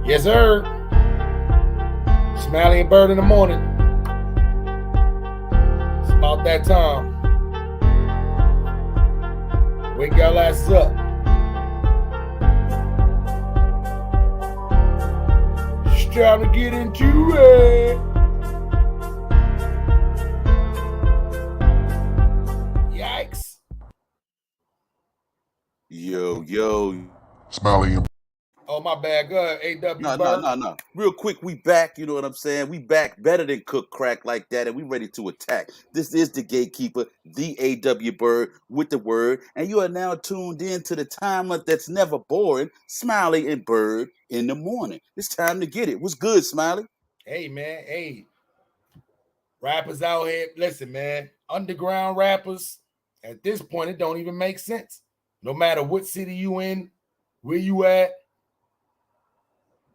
Yes, sir. Smiley and Byrd in the morning. It's about that time. Wake y'all asses up. Just trying to get into it. Yikes. Yo. Smiley and Oh, my bad. Go ahead, A.W. Byrd. No. Real quick, we back, you know what I'm saying? We back better than cook crack like that, and we ready to attack. This is the gatekeeper, the A.W. Byrd with the word, and you are now tuned in to the time that's never boring, Smiley and Byrd in the morning. It's time to get it. What's good, Smiley? Hey, man. Hey. Rappers out here. Listen, man. Underground rappers, at this point, it don't even make sense. No matter what city you in, where you at,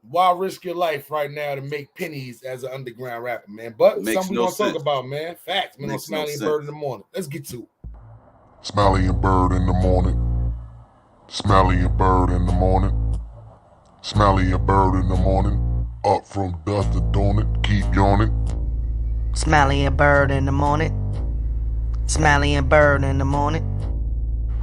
why risk your life right now to make pennies as an underground rapper, man? But Makes something we no gonna sense. talk about, man. Facts, man. Makes On Smiley no and Byrd in sense. the morning. Let's get to it. Smiley and Byrd in the morning. Smiley and Byrd in the morning. Smiley and Byrd in the morning. Up from dusk to dawn it, keep yawning. Smiley and Byrd in the morning. Smiley and Byrd in the morning.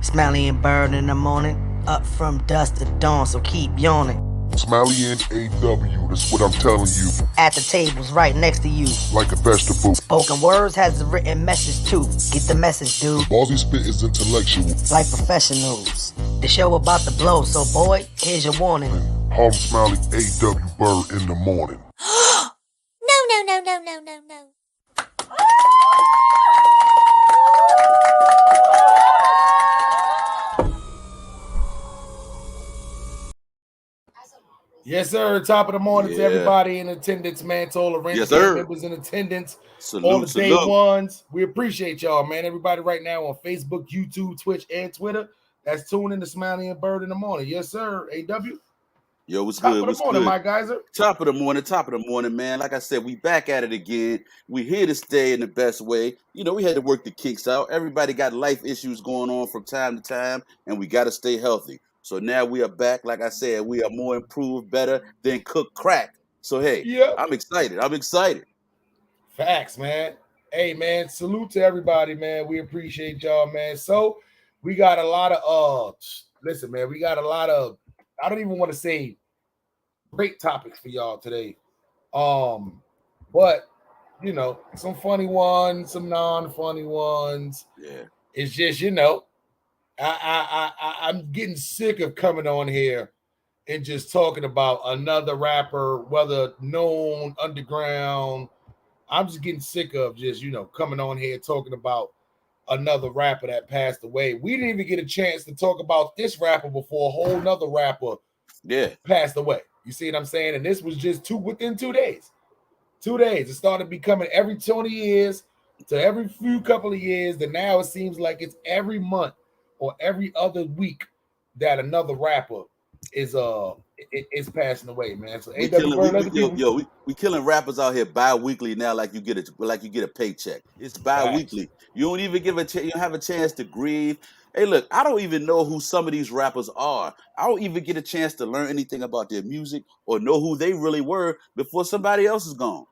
Smiley and Byrd in the morning. Up from dusk to dawn, so keep yawning. Smiley and AW, that's what I'm telling you. At the tables right next to you. Like a vegetable. Spoken words has a written message too. Get the message, dude. The balls he spit is intellectual. Like professionals. The show about to blow, so boy, here's your warning. Harlem Smiley, AW Byrd in the morning. No. Yes, sir. Top of the morning to everybody in attendance, man. To all the Rangers members in attendance. All the day ones. We appreciate y'all, man. Everybody right now on Facebook, YouTube, Twitch, and Twitter. That's tuning to Smiley and Byrd in the morning. Yes, sir. AW. Yo, what's good? Top of the morning, my guys. Top of the morning, man. Like I said, we back at it again. We here to stay in the best way. You know, we had to work the kinks out. Everybody got life issues going on from time to time, and we got to stay healthy. So now we are back. Like I said, we are more improved, better than cook crack. So, hey, I'm excited. Facts, man. Hey, man, salute to everybody, man. We appreciate y'all, man. So we got a lot of, listen, man, we got a lot of, I don't even want to say great topics for y'all today. But you know, some funny ones, some non-funny ones. Yeah. It's just, you know, I'm getting sick of coming on here and just talking about another rapper, whether known, underground. I'm just getting sick of just, you know, coming on here talking about another rapper that passed away. We didn't even get a chance to talk about this rapper before a whole nother rapper passed away. You see what I'm saying? And this was just within 2 days. 2 days. It started becoming every 20 years to every few couple of years. Then now it seems like it's every month or every other week that another rapper is passing away, man. So we killing rappers out here bi-weekly now, like you get a paycheck. It's bi-weekly. Facts. You don't even you don't have a chance to grieve. Hey, look, I don't even know who some of these rappers are. I don't even get a chance to learn anything about their music or know who they really were before somebody else is gone.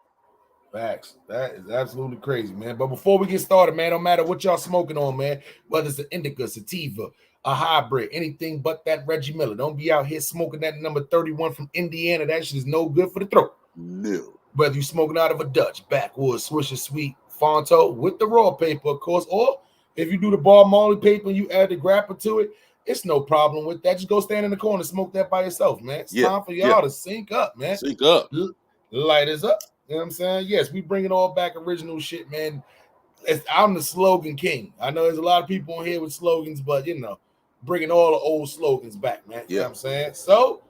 Facts. That is absolutely crazy, man. But before we get started, man, no matter what y'all smoking on, man, whether it's an indica, sativa, a hybrid, anything but that Reggie Miller. Don't be out here smoking that number 31 from Indiana. That shit is no good for the throat. No. Whether you're smoking out of a Dutch, backwoods, Swisher Sweet, Fonto with the raw paper, of course, or if you do the Ball Molly paper and you add the grappa to it, it's no problem with that. Just go stand in the corner and smoke that by yourself, man. It's time for y'all to sync up, man. Sync up. Light us up. You know what I'm saying? Yes, we bring it all back original shit, man. I'm the slogan king. I know there's a lot of people in here with slogans, but, you know, bringing all the old slogans back, man. You know what I'm saying? So,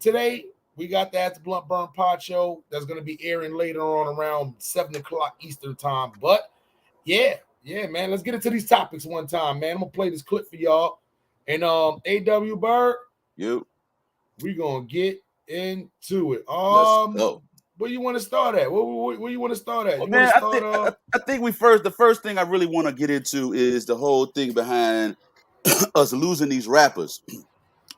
today we got the At the Blunt Burn Pod show that's going to be airing later on around 7 o'clock Eastern time. But, yeah, man, let's get into these topics one time, man. I'm going to play this clip for y'all. And, A.W. Byrd, we going to get into it. Let's go. Where you want to start at? Where you want to start at? Man, I think the first thing I really want to get into is the whole thing behind us losing these rappers.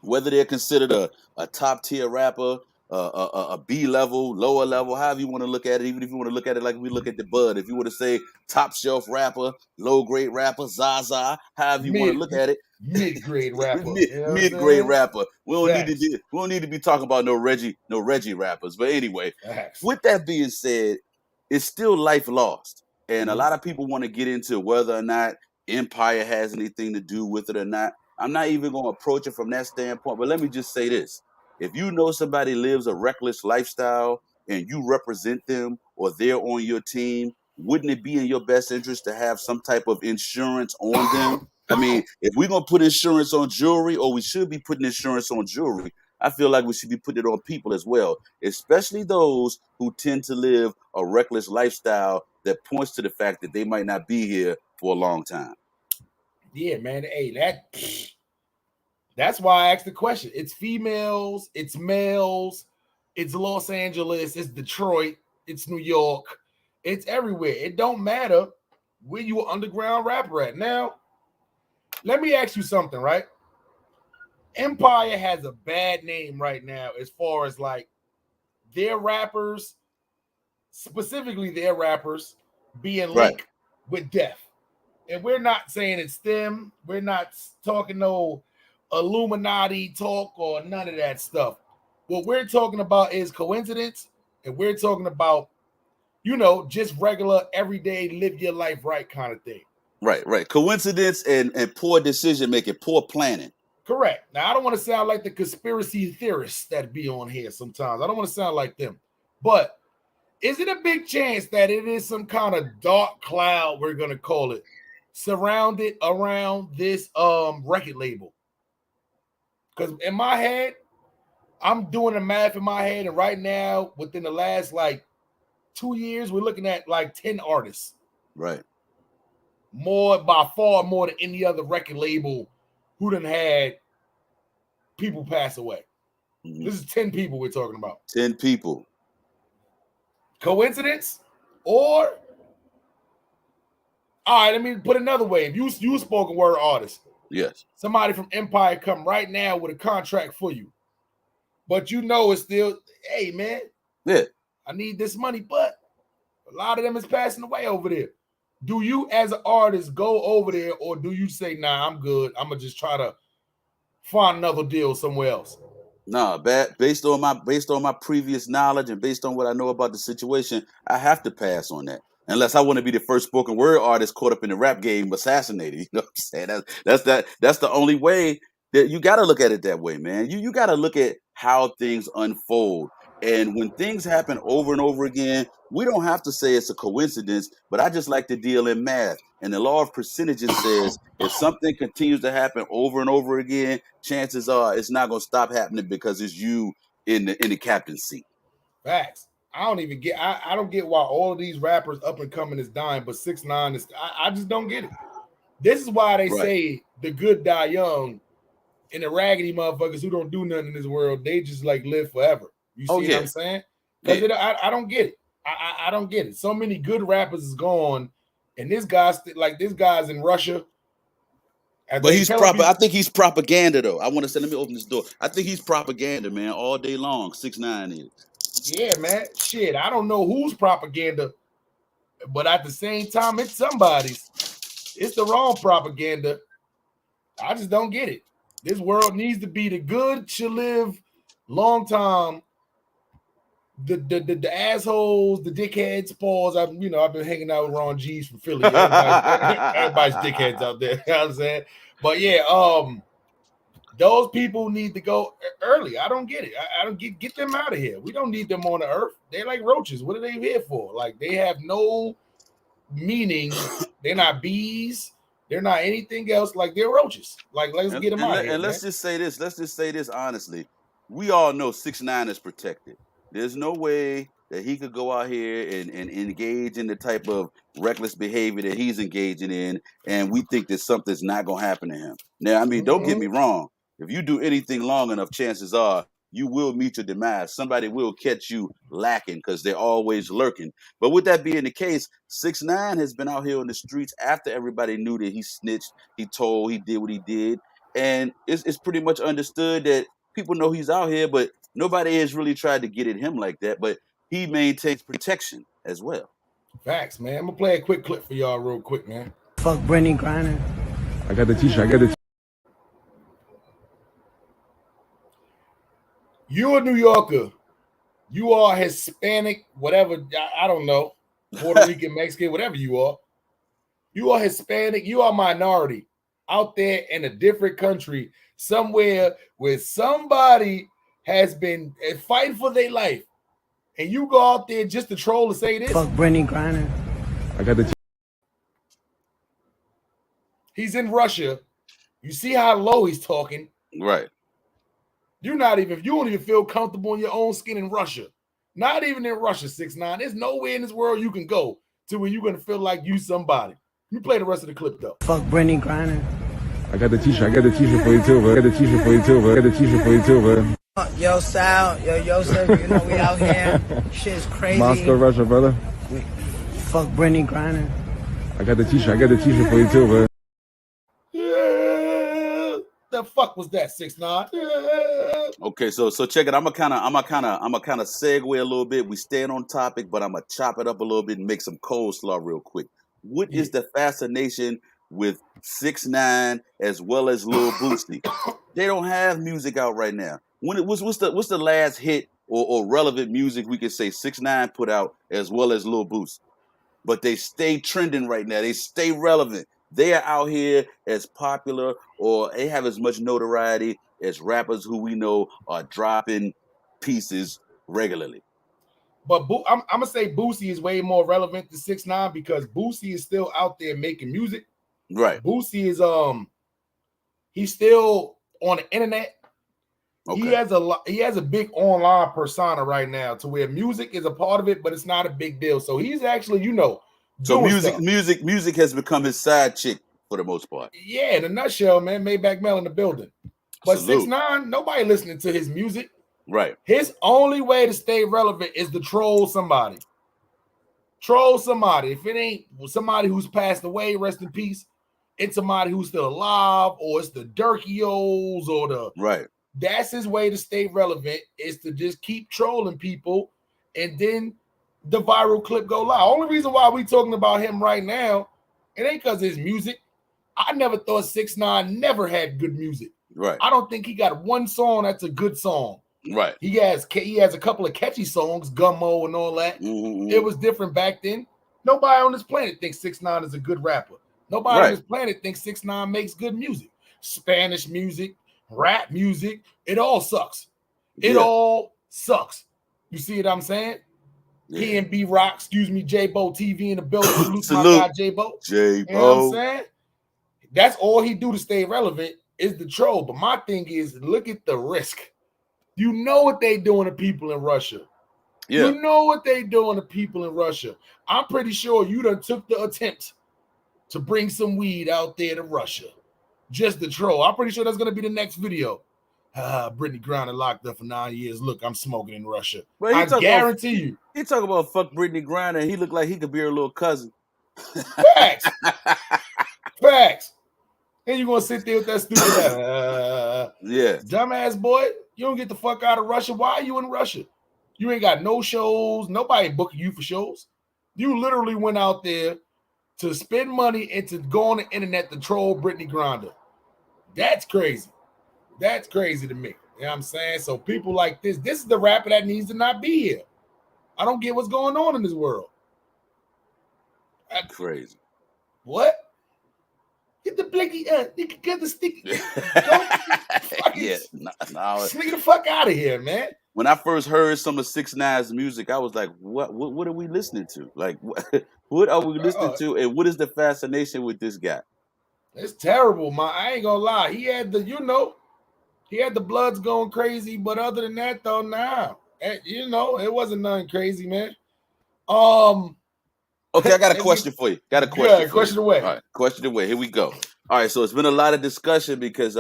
whether they're considered a top tier rapper, a B level, lower level, however you want to look at it. Even if you want to look at it like we look at the Bud, if you want to say top shelf rapper, low grade rapper, Zaza, however you want to Mid look at it, mid grade rapper. You know what I'm mid grade saying? rapper. Facts. We don't need to be talking about no Reggie rappers. But anyway, Facts. with that being said, it's still life lost, and a Mhm. lot of people want to get into whether or not Empire has anything to do with it or not. I'm not even going to approach it from that standpoint, but let me just say this. If you know somebody lives a reckless lifestyle and you represent them or they're on your team, wouldn't it be in your best interest to have some type of insurance on them? I mean, if we're going to put insurance on jewelry, or we should be putting insurance on jewelry, I feel like we should be putting it on people as well, especially those who tend to live a reckless lifestyle that points to the fact that they might not be here for a long time. Yeah, man. Hey, that's why I asked the question. It's females, it's males, it's Los Angeles, it's Detroit, it's New York, it's everywhere. It don't matter where you an underground rapper at. Now, let me ask you something, right? Empire has a bad name right now as far as like their rappers, specifically their rappers, being Right. linked with death. And we're not saying it's them. We're not talking no Illuminati talk or none of that stuff. What we're talking about is coincidence, and we're talking about, just regular, everyday, live your life right kind of thing. Right. Coincidence and poor decision making, poor planning. Correct. Now, I don't want to sound like the conspiracy theorists that be on here sometimes. I don't want to sound like them. But is it a big chance that it is some kind of dark cloud, we're going to call it, surrounded around this record label? Because in my head, I'm doing the math in my head, and right now, within the last like 2 years, we're looking at like 10 artists. Right. More, by far more than any other record label who done had people pass away. Mm-hmm. This is 10 people we're talking about. 10 people. Coincidence? Or, all right, let me put another way. If you a spoken word artist, yes, somebody from Empire come right now with a contract for you, but it's still, hey man, yeah, I need this money, but a lot of them is passing away over there. Do you as an artist go over there, or do you say, nah, I'm good, I'm gonna just try to find another deal somewhere else? No, based on my previous knowledge and based on what I know about the situation, I have to pass on that. Unless I want to be the first spoken word artist caught up in the rap game assassinated. You know what I'm saying? That's the only way that you gotta look at it that way, man. You gotta look at how things unfold. And when things happen over and over again, we don't have to say it's a coincidence, but I just like to deal in math. And the law of percentages says if something continues to happen over and over again, chances are it's not going to stop happening because it's you in the captain's seat. Facts. I don't even get. I don't get why all of these rappers up and coming is dying, but 6ix9ine is. I just don't get it. This is why they say the good die young, and the raggedy motherfuckers who don't do nothing in this world, they just like live forever. You see what I'm saying? Because I don't get it. I don't get it. So many good rappers is gone, and this guy's in Russia. But he's proper. I think he's propaganda, though. I want to say, let me open this door. I think he's propaganda, man, all day long. 6ix9ine is. Yeah, man. Shit, I don't know who's propaganda, but at the same time, it's somebody's. It's the wrong propaganda. I just don't get it. This world needs to be the good should live long time. The assholes, the dickheads, pause. I've been hanging out with Ron G's from Philly. Everybody's dickheads out there. You know what I'm saying? But yeah, those people need to go early. I don't get it. I don't get them out of here. We don't need them on the earth. They're like roaches. What are they here for? Like, they have no meaning. They're not bees. They're not anything else. Like, they're roaches. Like, let's get them out of here. And let's just say this. Let's just say this honestly. We all know 6ix9ine is protected. There's no way that he could go out here and engage in the type of reckless behavior that he's engaging in, and we think that something's not going to happen to him. Now, I mean, don't get me wrong. If you do anything long enough, chances are you will meet your demise. Somebody will catch you lacking because they're always lurking. But with that being the case, 6ix9ine has been out here on the streets after everybody knew that he snitched, he told, he did what he did. and it's pretty much understood that people know he's out here, but nobody has really tried to get at him like that. But he maintains protection as well. Facts, man. I'm gonna play a quick clip for y'all real quick, man. Fuck Brittany Griner. I got the t-shirt. You're a New Yorker. You are Hispanic, whatever. I don't know. Puerto Rican, Mexican, whatever you are. You are Hispanic. You are minority out there in a different country, somewhere where somebody has been fighting for their life. And you go out there just to troll and say this. Fuck Brittany Griner. I got the He's in Russia. You see how low he's talking. Right. You don't even feel comfortable in your own skin in Russia. Not even in Russia, 6ix9ine. There's nowhere in this world you can go to where you're gonna feel like you somebody. You play the rest of the clip though. Fuck Brittany Griner. I got the t-shirt. I got the t-shirt for you too, bro. I got the t-shirt for you too, bro. I got the t-shirt for you too, bro. Yo, Sal. Yo, sir. You know we out here. Shit's crazy. Moscow, Russia, brother. Fuck Brittany Griner. I got the t-shirt. I got the t-shirt for you too, bro. Yeah. The fuck was that, 6ix9ine? Yeah. Okay, so check it. I'm a kind of segue a little bit. We staying on topic, but I'm gonna chop it up a little bit and make some coleslaw real quick. What is the fascination with 6ix9ine as well as Lil Boosie? They don't have music out right now. What's the last hit or relevant music we could say 6ix9ine put out as well as Lil Boosie? But they stay trending right now. They stay relevant. They are out here as popular, or they have as much notoriety as rappers who we know are dropping pieces regularly. But I'm gonna say Boosie is way more relevant to 6ix9ine because Boosie is still out there making music. Right. Boosie is he's still on the internet. Okay. He has a big online persona right now to where music is a part of it, but it's not a big deal. So he's actually, so music has become his side chick for the most part. Yeah, in a nutshell, man. Maybach Mel in the building. But 6ix9ine, nobody listening to his music. Right. His only way to stay relevant is to troll somebody. Troll somebody. If it ain't somebody who's passed away, rest in peace, it's somebody who's still alive, or it's the Durkios or the right. That's his way to stay relevant, is to just keep trolling people, and then the viral clip go live. Only reason why we talking about him right now, it ain't because of his music. I never thought 6ix9ine never had good music. Right. I don't think he got one song that's a good song. Right. He has a couple of catchy songs, Gummo and all that. Mm-hmm. It was different back then. Nobody on this planet thinks 6ix9ine is a good rapper. Nobody on this planet thinks 6ix9ine makes good music. Spanish music, rap music, it all sucks. It all sucks. You see what I'm saying? Yeah. P&B Rock, J-Bo TV in the building. Salute my guy J-Bo. J-Bo. You know what I'm saying? That's all he do to stay relevant is the troll. But my thing is, look at the risk. You know what they doing to people in Russia. Yeah. You know what they doing to people in Russia. I'm pretty sure you done took the attempt to bring some weed out there to Russia. Just the troll. I'm pretty sure that's going to be the next video. Brittany Griner locked up for 9 years. Look, I'm smoking in Russia. Well, I guarantee you. He talk about fuck Brittany Griner. He looked like he could be her little cousin. Facts. Facts. And you going to sit there with that stupid dumbass boy. You don't get the fuck out of Russia. Why are you in Russia? You ain't got no shows. Nobody booking you for shows. You literally went out there to spend money and to go on the internet to troll Brittany Griner. That's crazy. That's crazy to me. You know what I'm saying? So people like this is the rapper that needs to not be here. I don't get what's going on in this world. That's crazy. What? Get the blicky, get the sticky. Sneak the fuck out of here, man. When I first heard some of 6ix9ine's music, I was like, what are we listening to? Like, what are we listening to? And what is the fascination with this guy? It's terrible, man. I ain't gonna lie. He had the bloods going crazy, but other than that, though, it wasn't nothing crazy, man. Okay, I got a question for you. Question away. All right, question away. Here we go. All right, so it's been a lot of discussion because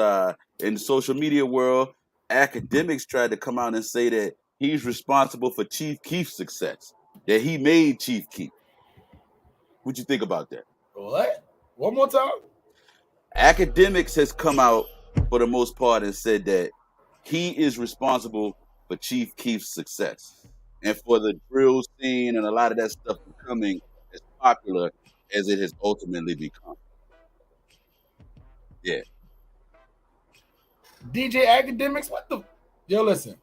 in the social media world, academics tried to come out and say that he's responsible for Chief Keef's success, that he made Chief Keef. What you think about that? What? One more time? Academics has come out for the most part and said that he is responsible for Chief Keef's success and for the drill scene and a lot of that stuff becoming as popular as it has ultimately become. Yeah. DJ Academics, what the? Yo, listen.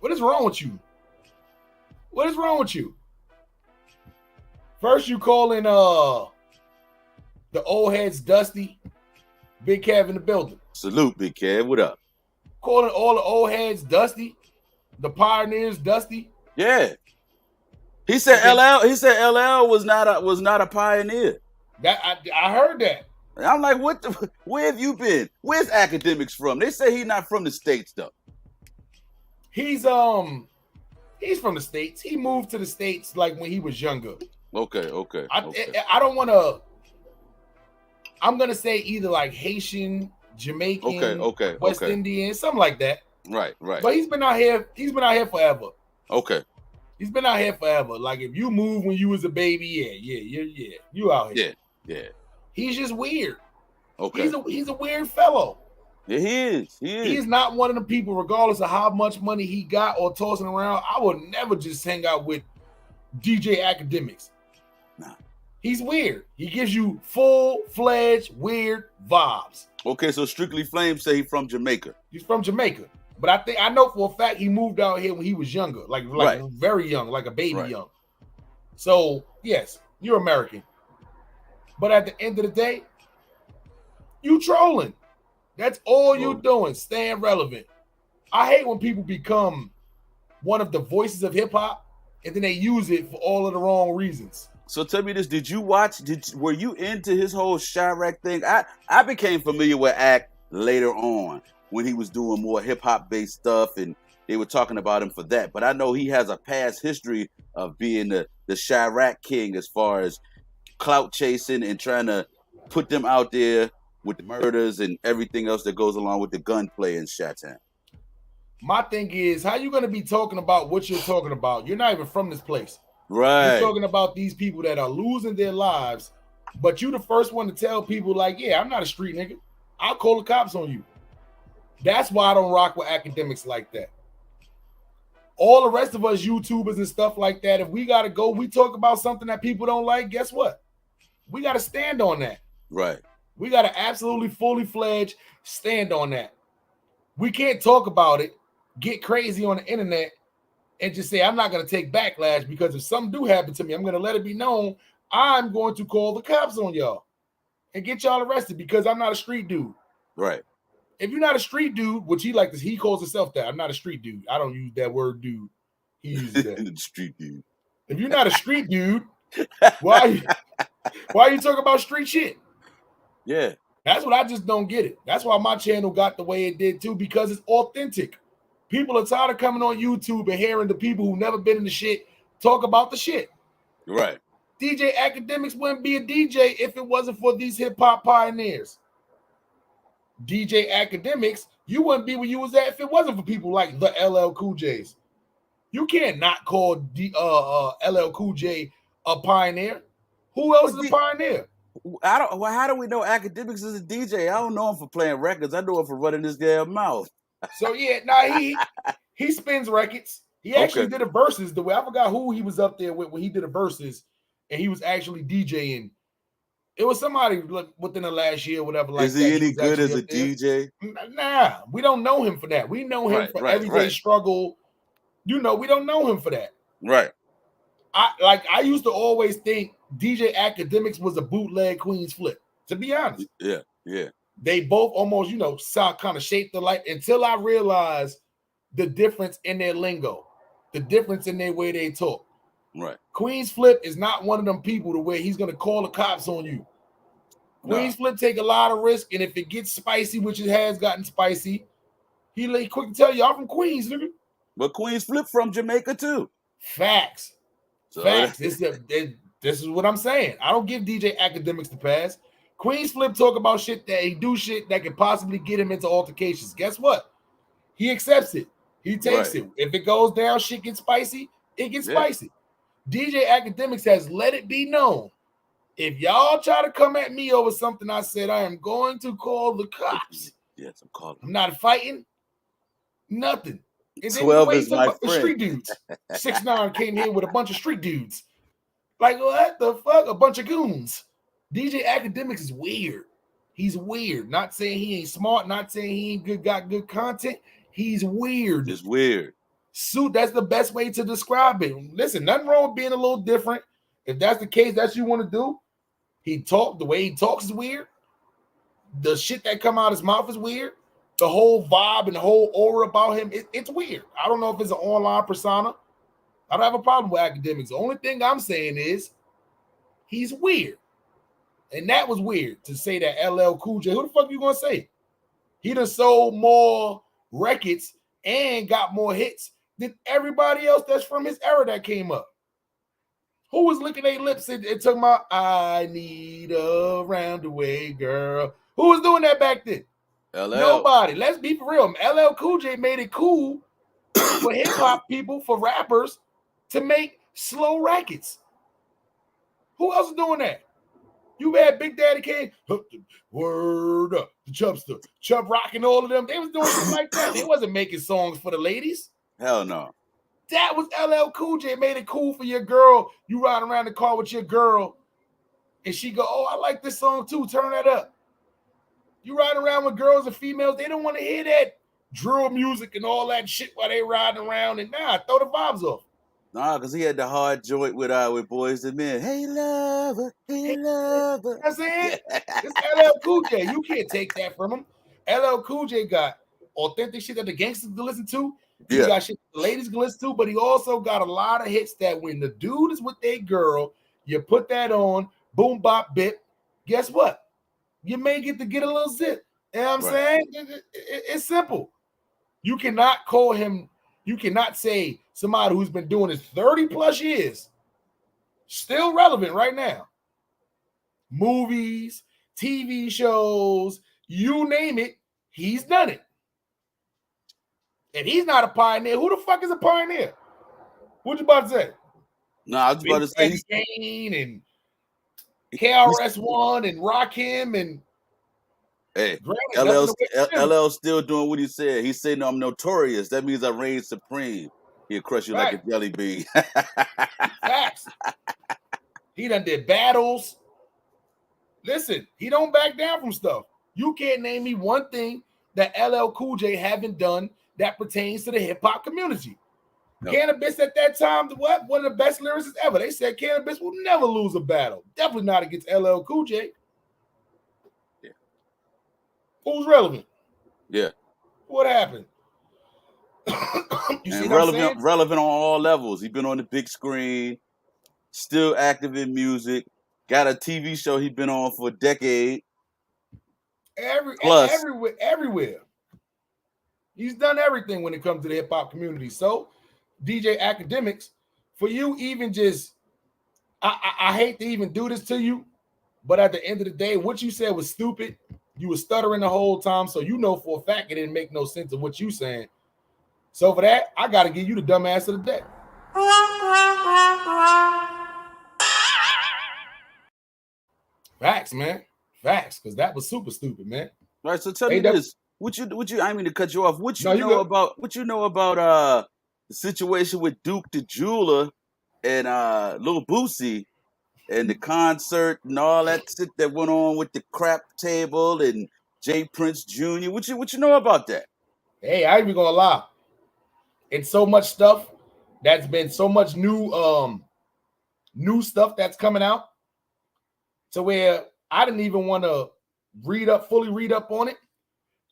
What is wrong with you? What is wrong with you? First, you calling the old heads Dusty, Big Kev in the building. Salute, Big Kev. What up? Calling all the old heads Dusty, the pioneers Dusty. Yeah. He said LL. He said LL was not a pioneer. That I heard that. And I'm like, what? Where have you been? Where's Academics from? They say he's not from the States though. He's from the States. He moved to the States like when he was younger. Okay. I don't want to. I'm gonna say either like Haitian, Jamaican, West Indian, something like that. Right. But he's been out here. He's been out here forever. Okay. He's been out here forever. Like if you moved when you was a baby, yeah, you out here. Yeah. He's just weird. Okay. He's a weird fellow. Yeah, he is. He's not one of the people, regardless of how much money he got or tossing around. I would never just hang out with DJ Academics. Nah. He's weird. He gives you full-fledged weird vibes. Okay, so Strictly Flames say he's from Jamaica. He's from Jamaica. But I know for a fact he moved out here when he was younger, like right. very young, like a baby right. young. So, yes, you're American. But at the end of the day, you trolling. That's all you doing, staying relevant. I hate when people become one of the voices of hip-hop and then they use it for all of the wrong reasons. So tell me this, were you into his whole Chirac thing? I became familiar with Act later on when he was doing more hip-hop based stuff and they were talking about him for that. But I know he has a past history of being the Chirac king as far as clout chasing and trying to put them out there with the murders and everything else that goes along with the gunplay in Chi-Town. My thing is, how you going to be talking about what you're talking about? You're not even from this place. Right. You're talking about these people that are losing their lives, but you the first one to tell people like, yeah, I'm not a street nigga. I'll call the cops on you. That's why I don't rock with Academics like that. All the rest of us YouTubers and stuff like that, if we got to go, we talk about something that people don't like, guess what? We got to stand on that. Right. We got to absolutely fully fledged stand on that. We can't talk about it, get crazy on the internet, and just say, I'm not going to take backlash because if something do happen to me, I'm going to let it be known I'm going to call the cops on y'all and get y'all arrested because I'm not a street dude. Right. If you're not a street dude, which he calls himself that. I'm not a street dude. I don't use that word dude. He uses that. Street dude. If you're not a street dude, why are you talking about street shit? Yeah. That's what I just don't get it. That's why my channel got the way it did too, because it's authentic. People are tired of coming on YouTube and hearing the people who never been in the shit talk about the shit. Right. DJ Academics wouldn't be a DJ if it wasn't for these hip-hop pioneers. DJ Academics, you wouldn't be where you was at if it wasn't for people like the LL Cool J's. You can't not call LL Cool J a pioneer. Who else is a pioneer? How do we know Academics is a DJ? I don't know him for playing records. I know him for running this damn mouth. So yeah, he spins records. He actually did a verses the way I forgot who he was up there with when he did a verses, and he was actually DJing. It was somebody within the last year, whatever. Like, is he any good as a DJ? Nah, we don't know him for that. We know him for everyday struggle. You know, we don't know him for that. Right. I used to always think DJ Academics was a bootleg Queen's Flip. To be honest. Yeah. They both almost, kind of shaped the light until I realized the difference in their lingo, the difference in their way they talk. Right. Queen's Flip is not one of them people to where he's going to call the cops on you. Queen's Flip take a lot of risk, and if it gets spicy, which it has gotten spicy, he quick to tell you, I'm from Queens, nigga. But Queen's Flip from Jamaica too. Facts. Facts. This is what I'm saying. I don't give DJ Academics the pass. Queen's Flip talk about shit that he do shit that could possibly get him into altercations. Guess what? He accepts it. He takes it. If it goes down, shit gets spicy, it gets spicy. DJ Academics has let it be known. If y'all try to come at me over something I said, I am going to call the cops. Yes, I'm calling. I'm not fighting. Nothing. And then 12 the way is he talk my about the friend. street dudes. 6ix9ine came here with a bunch of street dudes. Like, what the fuck? A bunch of goons. DJ Academics is weird. He's weird. Not saying he ain't smart, not saying he ain't got good content. He's weird. Just weird. Suit, that's the best way to describe it. Listen, nothing wrong with being a little different. If that's the case, that's what you want to do. The way he talks is weird. The shit that come out his mouth is weird. The whole vibe and the whole aura about him, it's weird. I don't know if it's an online persona. I don't have a problem with Academics. The only thing I'm saying is he's weird. And that was weird to say that LL Cool J. Who the fuck you gonna say? He done sold more records and got more hits than everybody else that's from his era that came up. Who was licking their lips and talking about, I need a roundaway girl? Who was doing that back then? LL. Nobody. Let's be for real. LL Cool J made it cool for hip-hop people, for rappers, to make slow records. Who else is doing that? You had Big Daddy Kane, Word Up, the Chubster, Chub Rock, and all of them. They was doing shit like that. They wasn't making songs for the ladies. Hell no. That was LL Cool J. Made it cool for your girl. You ride around the car with your girl, and she go, oh, I like this song too. Turn that up. You ride around with girls and females, they don't want to hear that drill music and all that shit while they riding around. And throw the vibes off. Nah, because he had the hard joint with Boys and Men. Hey, lover. Hey, lover. That's it. It's LL Cool J. You can't take that from him. LL Cool J got authentic shit that the gangsters can listen to. He got shit the ladies can listen to, but he also got a lot of hits that when the dude is with their girl, you put that on, boom, bop, bip. Guess what? You may get a little zip. You know what I'm saying? It's simple. You cannot call him, you cannot say somebody who's been doing this 30 plus years, still relevant right now. Movies, TV shows, you name it, he's done it. And he's not a pioneer. Who the fuck is a pioneer? What you about to say? No, I was about to say he's Kane and KRS-One and Rakim and LL still doing what he said. He's saying I'm notorious. That means I reign supreme. He'll crush you like a jelly bean. Facts. He done did battles. Listen, he don't back down from stuff. You can't name me one thing that LL Cool J haven't done that pertains to the hip-hop community. No. Cannabis at that time, one of the best lyricists ever. They said Cannabis will never lose a battle. Definitely not against LL Cool J. Yeah. Who's relevant? Yeah. What happened? You see relevant on all levels. He's been on the big screen, still active in music, got a TV show he's been on for a decade. Everywhere. He's done everything when it comes to the hip-hop community. So, DJ Academics, for you, even just, I hate to even do this to you, but at the end of the day, what you said was stupid. You were stuttering the whole time, so you know for a fact it didn't make no sense of what you saying. So for that, I got to give you the dumbass of the day. Facts, man. Facts, because that was super stupid, man. All right, so tell me this. What you I didn't mean to cut you off. What you know about the situation with Duke the Jeweler and Lil Boosie and the concert and all that shit that went on with the crap table and J. Prince Jr. What you know about that? Hey, I ain't even gonna lie. It's so much stuff that's been so much new stuff that's coming out to where I didn't even want to fully read up on it.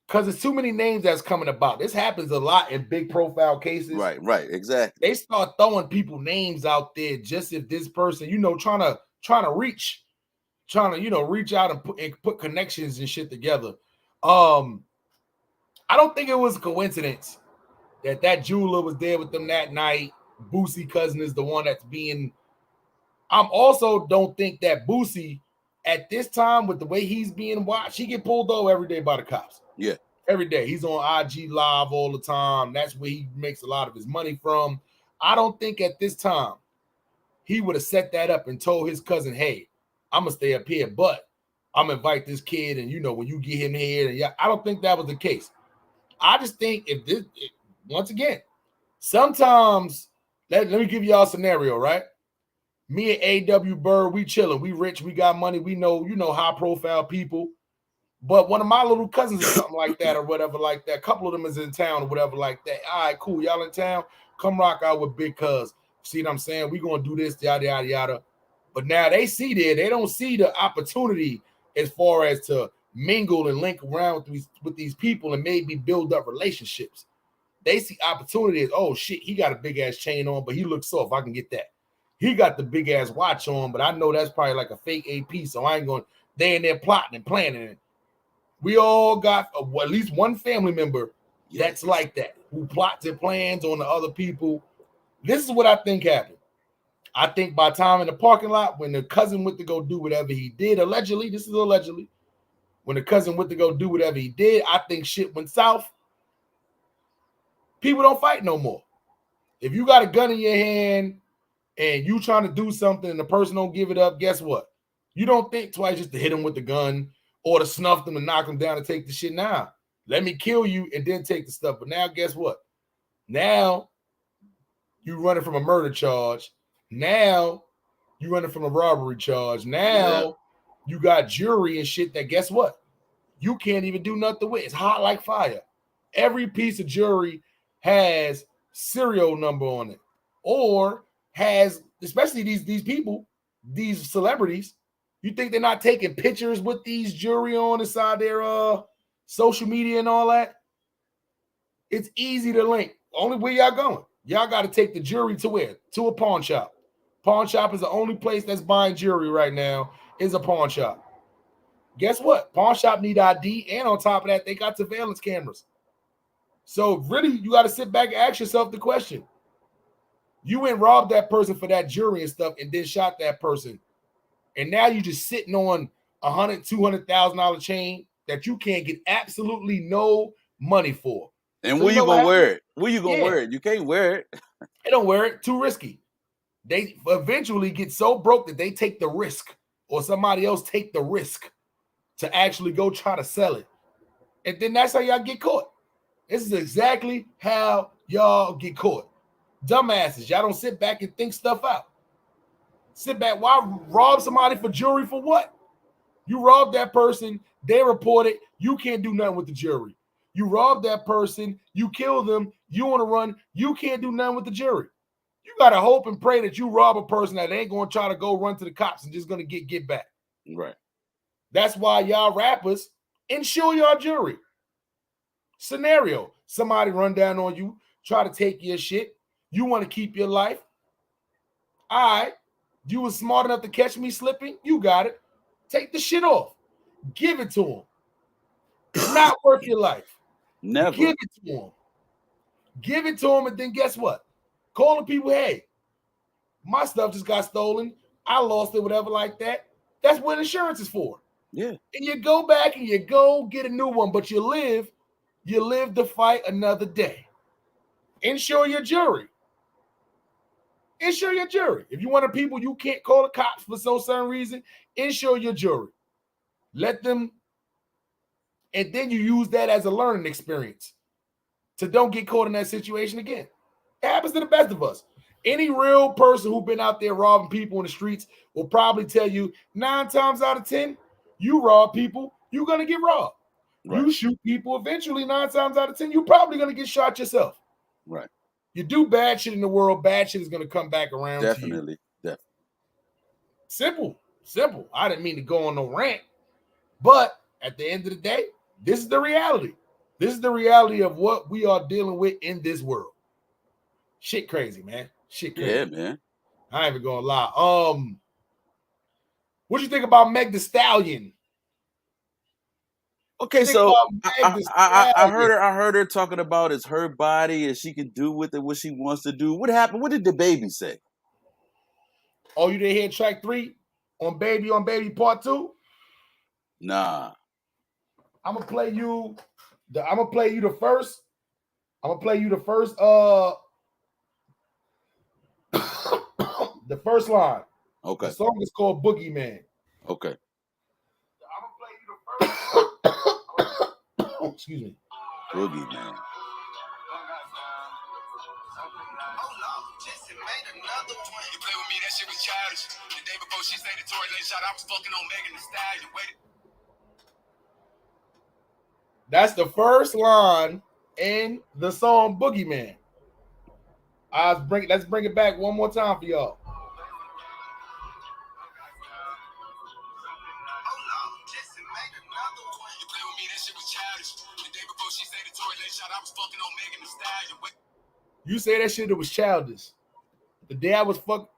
Because there's too many names that's coming about. This happens a lot in big profile cases. Right, exactly. They start throwing people names out there just if this person, trying to reach out and put connections and shit together. I don't think it was a coincidence that jeweler was there with them that night. Boosie cousin is the one that's being. Also don't think that Boosie at this time with the way he's being watched, he get pulled over every day by the cops. Yeah. Every day. He's on IG Live all the time. That's where he makes a lot of his money from. I don't think at this time he would have set that up and told his cousin, hey, I'm going to stay up here, but I'm gonna invite this kid, and when you get him here, and I don't think that was the case. I just think once again, sometimes let me give y'all a scenario, right? Me and A.W. Byrd, we chilling, we rich, we got money, we know, high profile people. But one of my little cousins or something like that, or whatever like that. A couple of them is in town or whatever like that. All right, cool. Y'all in town? Come rock out with Big Cuz. See what I'm saying? We gonna do this, yada yada yada. But now they they don't see the opportunity as far as to mingle and link around with these people and maybe build up relationships. They see opportunity as, oh shit, he got a big ass chain on, but he looks soft. I can get that. He got the big ass watch on, but I know that's probably like a fake AP, so I ain't going. They in there plotting and planning it. We all got at least one family member that's like that, who plots and plans on the other people. This is what I think happened. I think by time in the parking lot, when the cousin went to go do whatever he did, allegedly, when the cousin went to go do whatever he did, I think shit went south. People don't fight no more. If you got a gun in your hand and you trying to do something and the person don't give it up, guess what? You don't think twice just to hit him with the gun or to snuff them and knock them down and take the shit. Now, let me kill you and then take the stuff. But now, guess what? Now, you running from a murder charge. Now, you running from a robbery charge. Now, you got jury and shit that, guess what? You can't even do nothing with. It's hot like fire. Every piece of jury has serial number on it, or has, especially these people, these celebrities. You think they're not taking pictures with these jury on inside their social media and all that? It's easy to link. Only where y'all going? Y'all got to take the jury to where? To a pawn shop. Pawn shop is the only place that's buying jewelry right now, is a pawn shop. Guess what? Pawn shop need ID, and on top of that, they got surveillance cameras. So really, you got to sit back and ask yourself the question. You went and robbed that person for that jewelry and stuff and then shot that person. And now you're just sitting on $100,000, $200,000 chain that you can't get absolutely no money for. And where you gonna wear it? Where you gonna wear it? You can't wear it. They don't wear it. Too risky. They eventually get so broke that they take the risk, or somebody else take the risk to actually go try to sell it. And then that's how y'all get caught. This is exactly how y'all get caught. Dumbasses. Y'all don't sit back and think stuff out. Sit back. Why rob somebody for jewelry for what? You robbed that person. They report it. You can't do nothing with the jury. You robbed that person. You killed them. You want to run. You can't do nothing with the jury. You got to hope and pray that you rob a person that ain't going to try to go run to the cops and just going to get back. Right. That's why y'all rappers insure your jury. Scenario. Somebody run down on you, try to take your shit. You want to keep your life. All right. You was smart enough to catch me slipping. You got it. Take the shit off. Give it to him. It's not worth your life. Never. Give it to him. Give it to him, and then guess what? Call the people, hey, my stuff just got stolen. I lost it, whatever like that. That's what insurance is for. Yeah. And you go back and you go get a new one, but you live to fight another day. Insure your jury. Insure your jury. If you want to people you can't call the cops for some certain reason, insure your jury. Let them, and then you use that as a learning experience to don't get caught in that situation again. It happens to the best of us. Any real person who's been out there robbing people in the streets will probably tell you 9 times out of 10, you rob people, you're going to get robbed. Right. You shoot people, eventually 9 times out of 10, you're probably going to get shot yourself. Right. You do bad shit in the world, bad shit is going to come back around to you. Definitely. Simple. I didn't mean to go on no rant, but at the end of the day, this is the reality. This is the reality of what we are dealing with in this world. Shit crazy, man. Shit crazy. Yeah, man. I ain't even gonna lie. What you think about Meg Thee Stallion? Okay, so I heard her talking about it's her body and she can do with it what she wants to do. What happened? What did the baby say? Oh, you didn't hear track 3 on Baby Part 2? Nah. I'm gonna play you the first. The first line. Okay. The song is called Boogeyman. Okay. I'm gonna Excuse me. Boogie Man. That's the first line in the song Boogeyman. Let's bring it back one more time for y'all. You say that shit, it was childish. The day I was fucking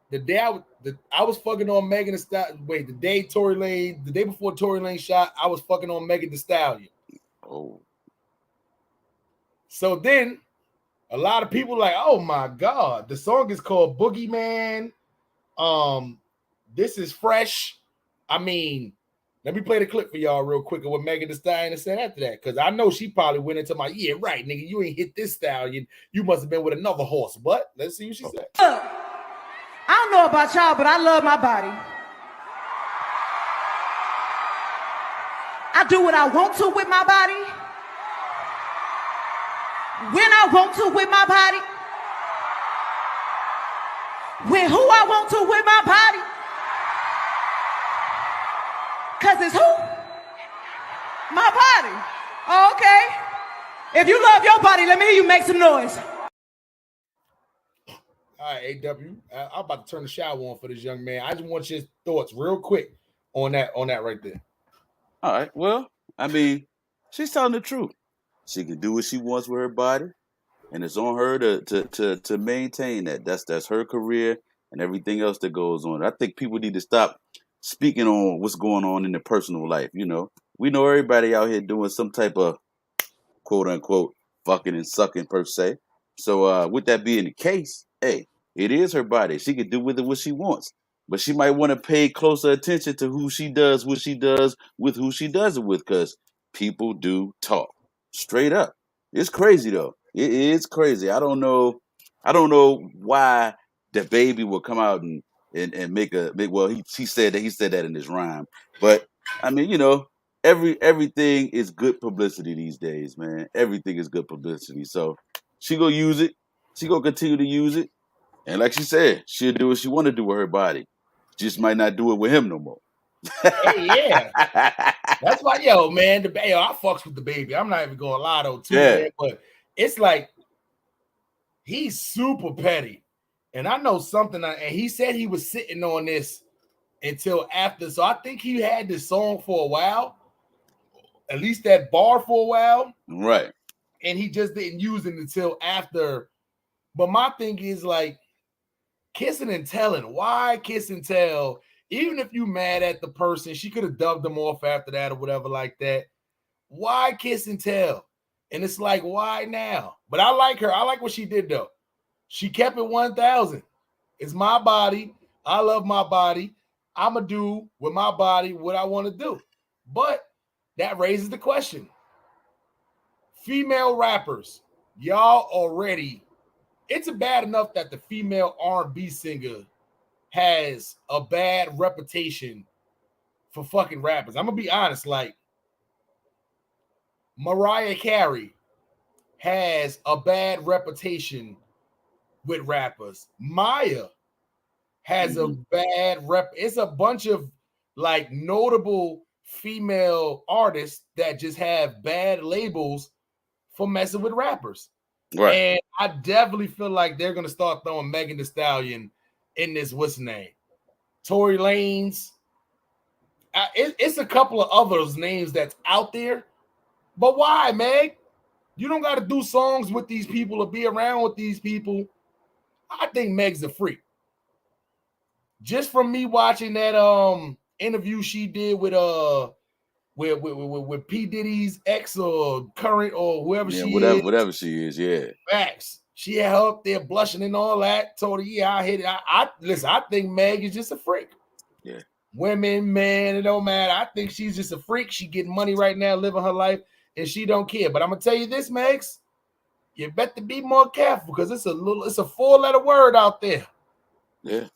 on Megan Thee Stallion. Wait, the day before Tory Lane shot, I was fucking on Megan Thee Stallion. Oh. So then a lot of people like, oh my God, the song is called Boogeyman. This is fresh. I mean, let me play the clip for y'all real quick of what Megan Thee Stallion said after that, because I know she probably went into my, yeah, right, nigga, you ain't hit this stallion. You must have been with another horse. But let's see what she said. Look, I don't know about y'all, but I love my body. I do what I want to with my body. When I want to with my body. With who I want to with my body. Cause it's who? My body. Oh, okay. If you love your body, let me hear you make some noise. All right, AW. I'm about to turn the shower on for this young man. I just want your thoughts real quick on that right there. All right. Well, I mean, she's telling the truth. She can do what she wants with her body, and it's on her to maintain that. That's her career and everything else that goes on. I think people need to stop speaking on what's going on in their personal life. You know, we know everybody out here doing some type of quote unquote fucking and sucking per se. So with that being the case, hey, it is her body. She can do with it what she wants. But she might want to pay closer attention to who she does, what she does, with who she does it with, because people do talk. Straight up. It's crazy though. It is crazy. I don't know why the baby will come out and make well, he said that in his rhyme. But I mean, you know, everything is good publicity these days, man. Everything is good publicity. So she gonna use it. She gonna continue to use it. And like she said, she'll do what she want to do with her body. Just might not do it with him no more. Hey, yeah. That's why, yo, man, I fucks with the baby. I'm not even going to lie, though, too, man. But it's like, he's super petty. And I know something, and he said he was sitting on this until after. So I think he had this song for a while, at least that bar for a while. Right. And he just didn't use it until after. But my thing is, like, kissing and telling. Why kiss and tell? Even if you mad at the person, she could have dubbed them off after that or whatever like that. Why kiss and tell? And it's like, why now? But I like her. I like what she did, though. She kept it 1,000. It's my body. I love my body. I'm going to do with my body what I want to do. But that raises the question. Female rappers, y'all already, it's bad enough that the female R&B singer has a bad reputation for fucking rappers. I'm going to be honest, like, Mariah Carey has a bad reputation with rappers. Maya has a bad rep. It's a bunch of like notable female artists that just have bad labels for messing with rappers. Right. And I definitely feel like they're going to start throwing Megan Thee Stallion in this, what's the name? Tory Lanez. It's a couple of others names that's out there. But why, Meg? You don't got to do songs with these people or be around with these people. I think Meg's a freak. Just from me watching that interview she did with P. Diddy's ex or current or whoever she is. Whatever she is, yeah. Facts. She had her up there blushing and all that. Told her, yeah, I hit it. Listen, I think Meg is just a freak. Yeah. Women, man, it don't matter. I think she's just a freak. She getting money right now, living her life, and she don't care. But I'm gonna tell you this, Megs, you better be more careful because it's a 4-letter word out there. Yeah.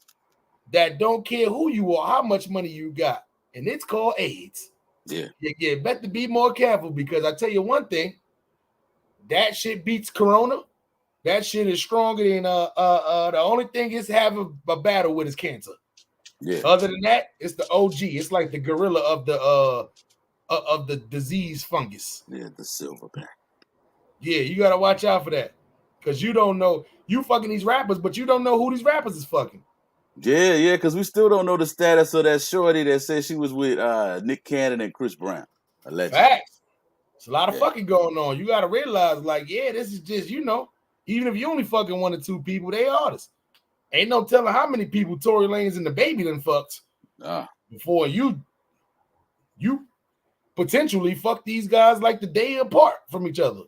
That don't care who you are, how much money you got, and it's called AIDS. Yeah, better be more careful because I tell you one thing, that shit beats Corona. That shit is stronger than the only thing it's having a battle with is cancer. Yeah. Other than that, it's the OG. It's like the gorilla of the disease fungus. Yeah, the silverback. Yeah, you gotta watch out for that. Cause you don't know you fucking these rappers, but you don't know who these rappers is fucking. Yeah, because we still don't know the status of that shorty that said she was with Nick Cannon and Chris Brown. Allegedly. Facts. It's a lot of fucking going on. You gotta realize, like, yeah, this is just, even if you only fucking 1 or 2 people, they artists. Ain't no telling how many people Tory Lanez and the baby done fucked before you potentially fuck these guys like the day apart from each other.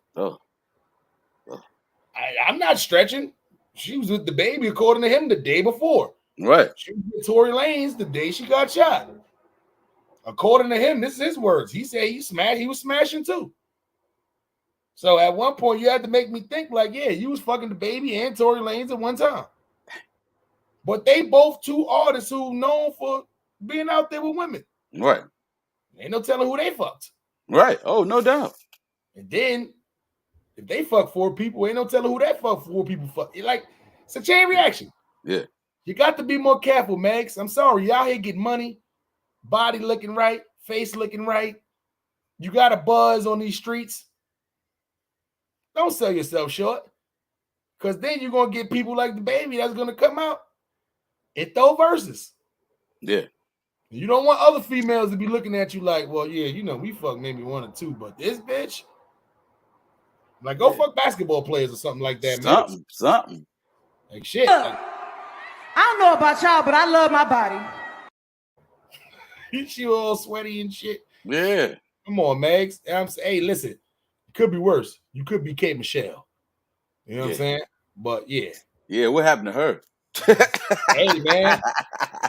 I'm not stretching. She was with the baby, according to him, the day before. Right. She was with Tory Lanez the day she got shot. According to him, this is his words. He said he was smashing too. So at one point, you had to make me think, like, yeah, you was fucking the baby and Tory Lanez at one time. But they both 2 artists who known for being out there with women. Right. Ain't no telling who they fucked. Right. Oh, no doubt. And then if they fuck 4 people, ain't no telling who that fuck 4 people fuck. Like, it's a chain reaction. Yeah. You got to be more careful, Max. I'm sorry. Y'all here get money, body looking right, face looking right. You got a buzz on these streets. Don't sell yourself short. Because then you're going to get people like the baby that's going to come out and throw verses. Yeah. You don't want other females to be looking at you like, well, yeah, we fuck maybe 1 or 2, but this bitch, like, go fuck basketball players or something like that, man. Something. Like, shit. I don't know about y'all, but I love my body. She all sweaty and shit. Yeah. Come on, Megs. I'm saying, hey, listen, it could be worse. You could be Kate Michelle. You know what I'm saying? But yeah. Yeah, what happened to her? Hey, man.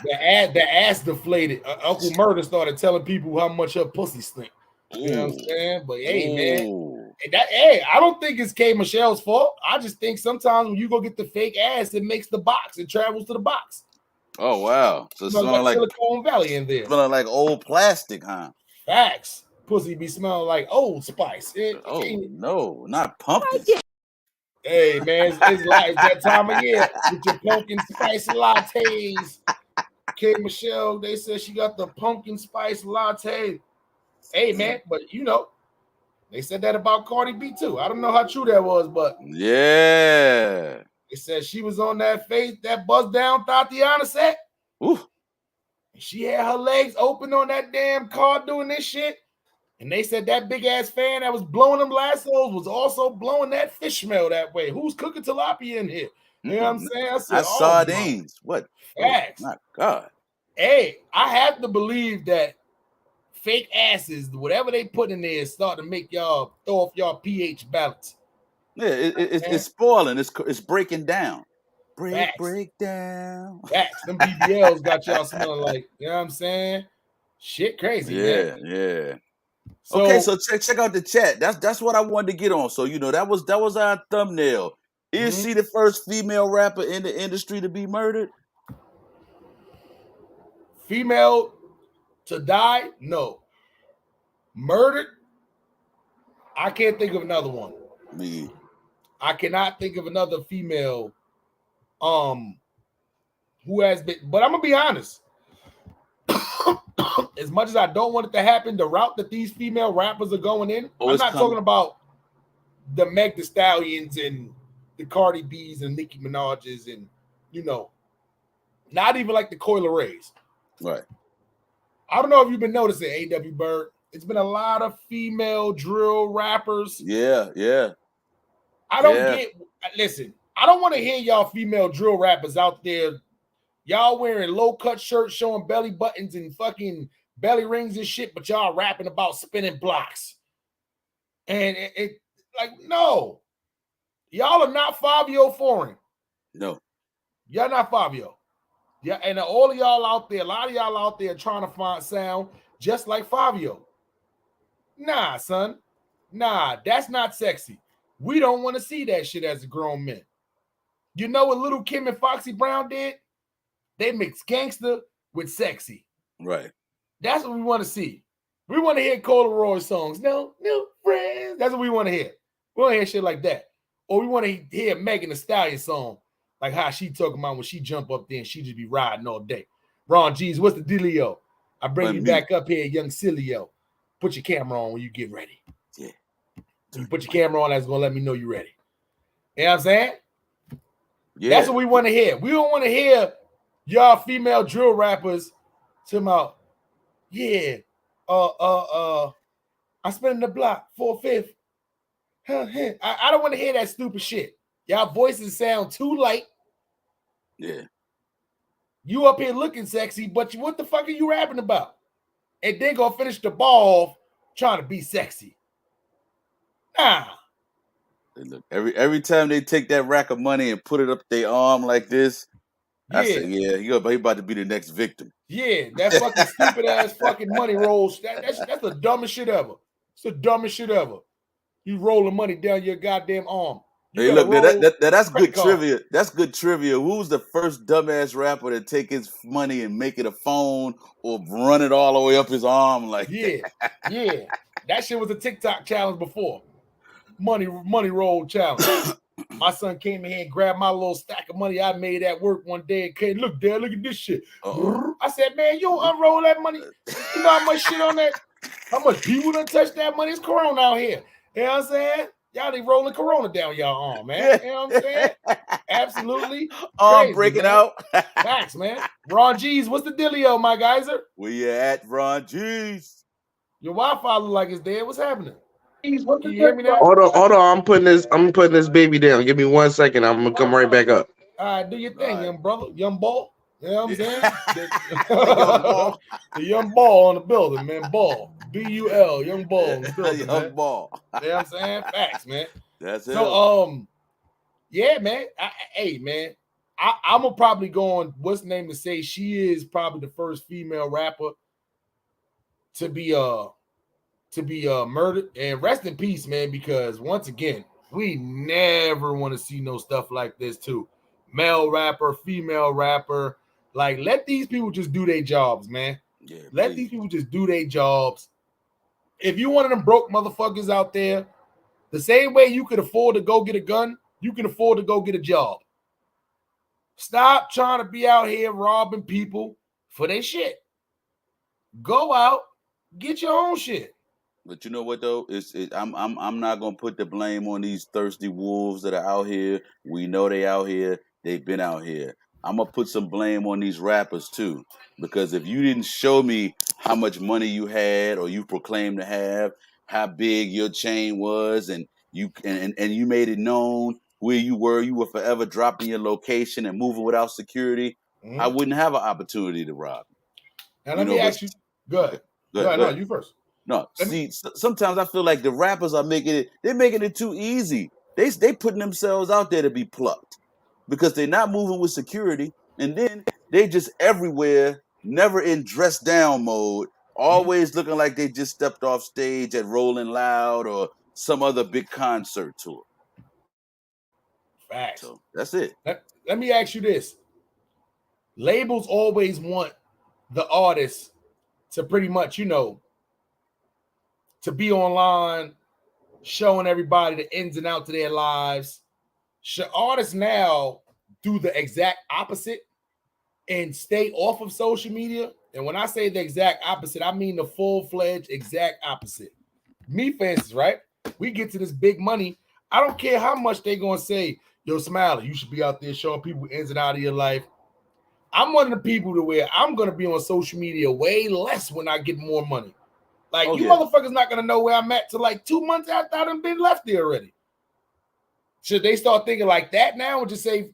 The ass deflated. Uncle Murder started telling people how much her pussy stink. You know what I'm saying? But hey, man. I don't think it's Kate Michelle's fault. I just think sometimes when you go get the fake ass, it makes the box. It travels to the box. Oh, wow. So it's smelling like Silicon Valley in there. Smelling like old plastic, huh? Facts. Pussy be smelling like Old Spice. No, not pumpkin. Hey, man, it's like that time of year with your pumpkin spice lattes. Kate Michelle, they said she got the pumpkin spice latte. Hey, man, but they said that about Cardi B too. I don't know how true that was, but yeah, they said she was on that buzz down Tatiana set. Ooh. She had her legs open on that damn car doing this shit. And they said that big ass fan that was blowing them lassos was also blowing that fish smell that way. Who's cooking tilapia in here? You know what I'm saying? I said, sardines. What? Facts. Oh, my God. Hey, I have to believe that fake asses, whatever they put in there, start to make y'all throw off y'all pH balance. Yeah, it's spoiling. It's breaking down. Break down. Facts. Them BBLs got y'all smelling like, you know what I'm saying? Shit crazy, man. Yeah. So check out the chat. That's what I wanted to get on. So that was our thumbnail. Is she the first female rapper in the industry to be murdered? Female to die? No. Murdered? I can't think of another one. Me. I cannot think of another female who has been, but I'm gonna be honest. As much as I don't want it to happen, the route that these female rappers are going in, I'm not talking about the Meg Thee Stallions and the Cardi B's and Nicki Minaj's and not even like the Coil Rays. Right. I don't know if you've been noticing A.W. Byrd. It's been a lot of female drill rappers. Yeah. I don't listen, I don't want to hear y'all female drill rappers out there. Y'all wearing low-cut shirts showing belly buttons and fucking belly rings and shit, but y'all rapping about spinning blocks. And it like, no. Y'all are not Fabio Foreign. No. Y'all not Fabio. Yeah, and all of y'all out there, a lot of y'all out there trying to find sound just like Fabio. Nah, son. Nah, that's not sexy. We don't want to see that shit as a grown man. You know what Little Kim and Foxy Brown did? They mixed gangster with sexy. Right. That's what we want to see. We want to hear Corduroy songs. No friends. That's what we want to hear. We want to hear shit like that. Or we want to hear Megan Thee Stallion song, like how she talking about when she jump up there and she just be riding all day. Ron G's, what's the dealio? I bring you back up here, young Cilio. Put your camera on when you get ready. Yeah. When you put your camera on, that's going to let me know you're ready. You know what I'm saying? Yeah. That's what we want to hear. We don't want to hear y'all female drill rappers talking about, yeah, I spent in the block 4/5. I don't want to hear that stupid shit. Y'all voices sound too light. Yeah. You up here looking sexy, but what the fuck are you rapping about? And then gonna finish the ball off trying to be sexy. Nah. Look, every time they take that rack of money and put it up their arm like this, I say, yeah, he about to be the next victim. Yeah, that fucking stupid ass fucking money rolls. That's the dumbest shit ever. It's the dumbest shit ever. You rolling money down your goddamn arm. Hey, look, that's good trivia. That's good trivia. Who's the first dumbass rapper to take his money and make it a phone or run it all the way up his arm like that? Yeah. That shit was a TikTok challenge before. Money roll challenge. My son came in here and grabbed my little stack of money I made at work one day and came, look, Dad, look at this shit. I said, man, you don't unroll that money. You know how much shit on that? How much people done touch that money? It's Corona out here. You know what I'm saying? Y'all ain't rolling Corona down y'all arm, man. You know what I'm saying? Absolutely. Arm breaking out. Facts, man. Ron G's, what's the dealio, my geyser? Where you at, Ron G's? Your Wi-Fi look like it's dead. What's happening? Can you hear me now? Hold on. I'm putting this baby down. Give me 1 second. I'm gonna come right back up. All right, do your thing, young brother, young ball. You know what I'm saying? The young ball on the building, man. Ball. B-U-L, young ball on the building, young man. ball. You know what I'm saying? Facts, man. That's it. So, yeah, man. Hey, man. I'm gonna probably go on what's the name to say she is probably the first female rapper to be murdered. And rest in peace, man, because once again, we never want to see no stuff like this too. Male rapper, female rapper. Like, let these people just do their jobs, man. Yeah, let these people just do their jobs. If you're one of them broke motherfuckers out there, the same way you could afford to go get a gun, you can afford to go get a job. Stop trying to be out here robbing people for their shit. Go out, get your own shit. But you know what though? I'm not gonna put the blame on these thirsty wolves that are out here. We know they out here. They've been out here. I'm gonna put some blame on these rappers too, because if you didn't show me how much money you had or you proclaimed to have, how big your chain was, and you made it known where you were forever dropping your location and moving without security, I wouldn't have an opportunity to rob you. Now let me ask you. Go ahead. No, you first. No, see, sometimes I feel like the rappers are making it too easy. They putting themselves out there to be plucked because they're not moving with security, and then they just everywhere, never in dress down mode, always looking like they just stepped off stage at Rolling Loud or some other big concert tour. Facts. So that's it. Let me ask you this. Labels always want the artist to pretty much, to be online, showing everybody the ins and outs of their lives. Should artists now do the exact opposite and stay off of social media? And when I say the exact opposite, I mean the full-fledged exact opposite. Me, for instance, right? We get to this big money. I don't care how much they're going to say, yo, Smiley, you should be out there showing people ins and outs of your life. I'm one of the people to where I'm going to be on social media way less when I get more money. Like, motherfuckers not going to know where I'm at till like 2 months after I done been left there already. Should they start thinking like that now and just say,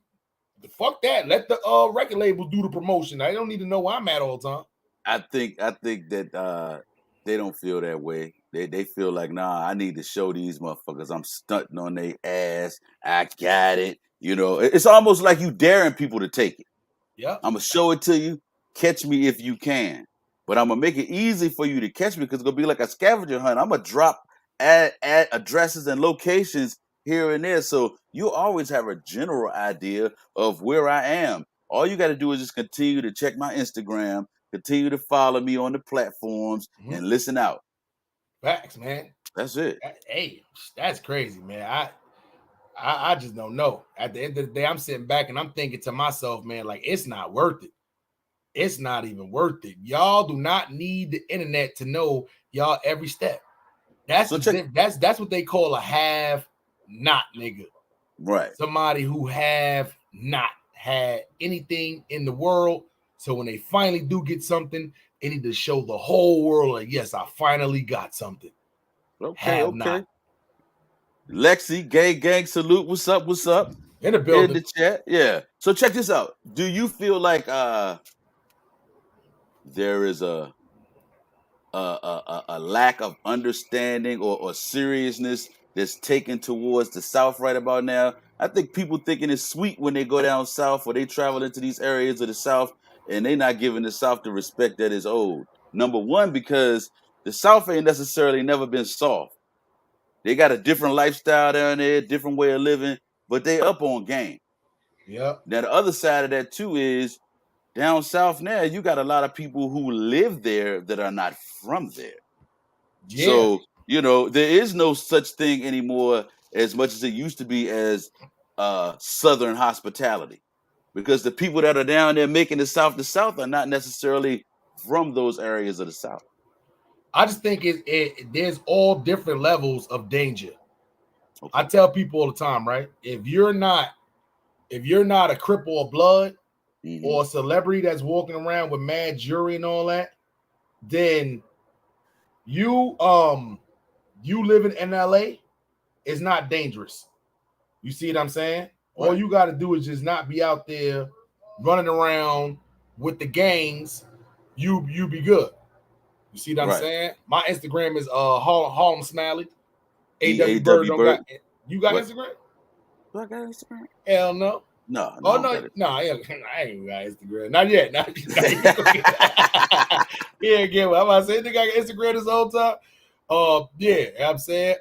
fuck that. Let the record labels do the promotion. I don't need to know where I'm at all the time. I think that they don't feel that way. They feel like, nah, I need to show these motherfuckers I'm stunting on their ass. I got it. It's almost like you daring people to take it. Yeah. I'm going to show it to you. Catch me if you can. But I'm going to make it easy for you to catch me because it's going to be like a scavenger hunt. I'm going to drop ad addresses and locations here and there. So you always have a general idea of where I am. All you got to do is just continue to check my Instagram Continue to follow me on the platforms and listen out. Facts, man. That's it. Hey, that's crazy, man. I just don't know. At the end of the day, I'm sitting back and I'm thinking to myself, man, like it's not worth it. It's not even worth it. Y'all do not need the internet to know y'all every step. That's what they call a have not nigga. Right. Somebody who have not had anything in the world. So when they finally do get something, they need to show the whole world, like, yes, I finally got something. Okay. Not. Lexi, gay gang salute. What's up? What's up? In the building. In the chat. Yeah. So check this out. Do you feel like there is a lack of understanding or seriousness that's taken towards the South right about now? I think people thinking it's sweet when they go down South or they travel into these areas of the South and they not giving the South the respect that is owed. Number one, because the South ain't necessarily never been soft. They got a different lifestyle down there, different way of living, but they up on game. Yep. Now, the other side of that, too, is down South now, you got a lot of people who live there that are not from there. Yeah. So, there is no such thing anymore as much as it used to be as Southern hospitality. Because the people that are down there making the South are not necessarily from those areas of the South. I just think there's all different levels of danger. Okay. I tell people all the time, right? If you're not a cripple of blood or a celebrity that's walking around with mad jewelry and all that, then you living in LA is not dangerous. You see what I'm saying? Right. All you got to do is just not be out there running around with the gangs. You be good. You see what I'm saying? My Instagram is Harlem Smiley. AW Byrd don't got. You got Instagram? Do I got Instagram? Hell no. No. Oh no, I ain't got Instagram. Not yet. Yeah, again. I'm about to say, think I got Instagram this whole time. Yeah, I'm saying.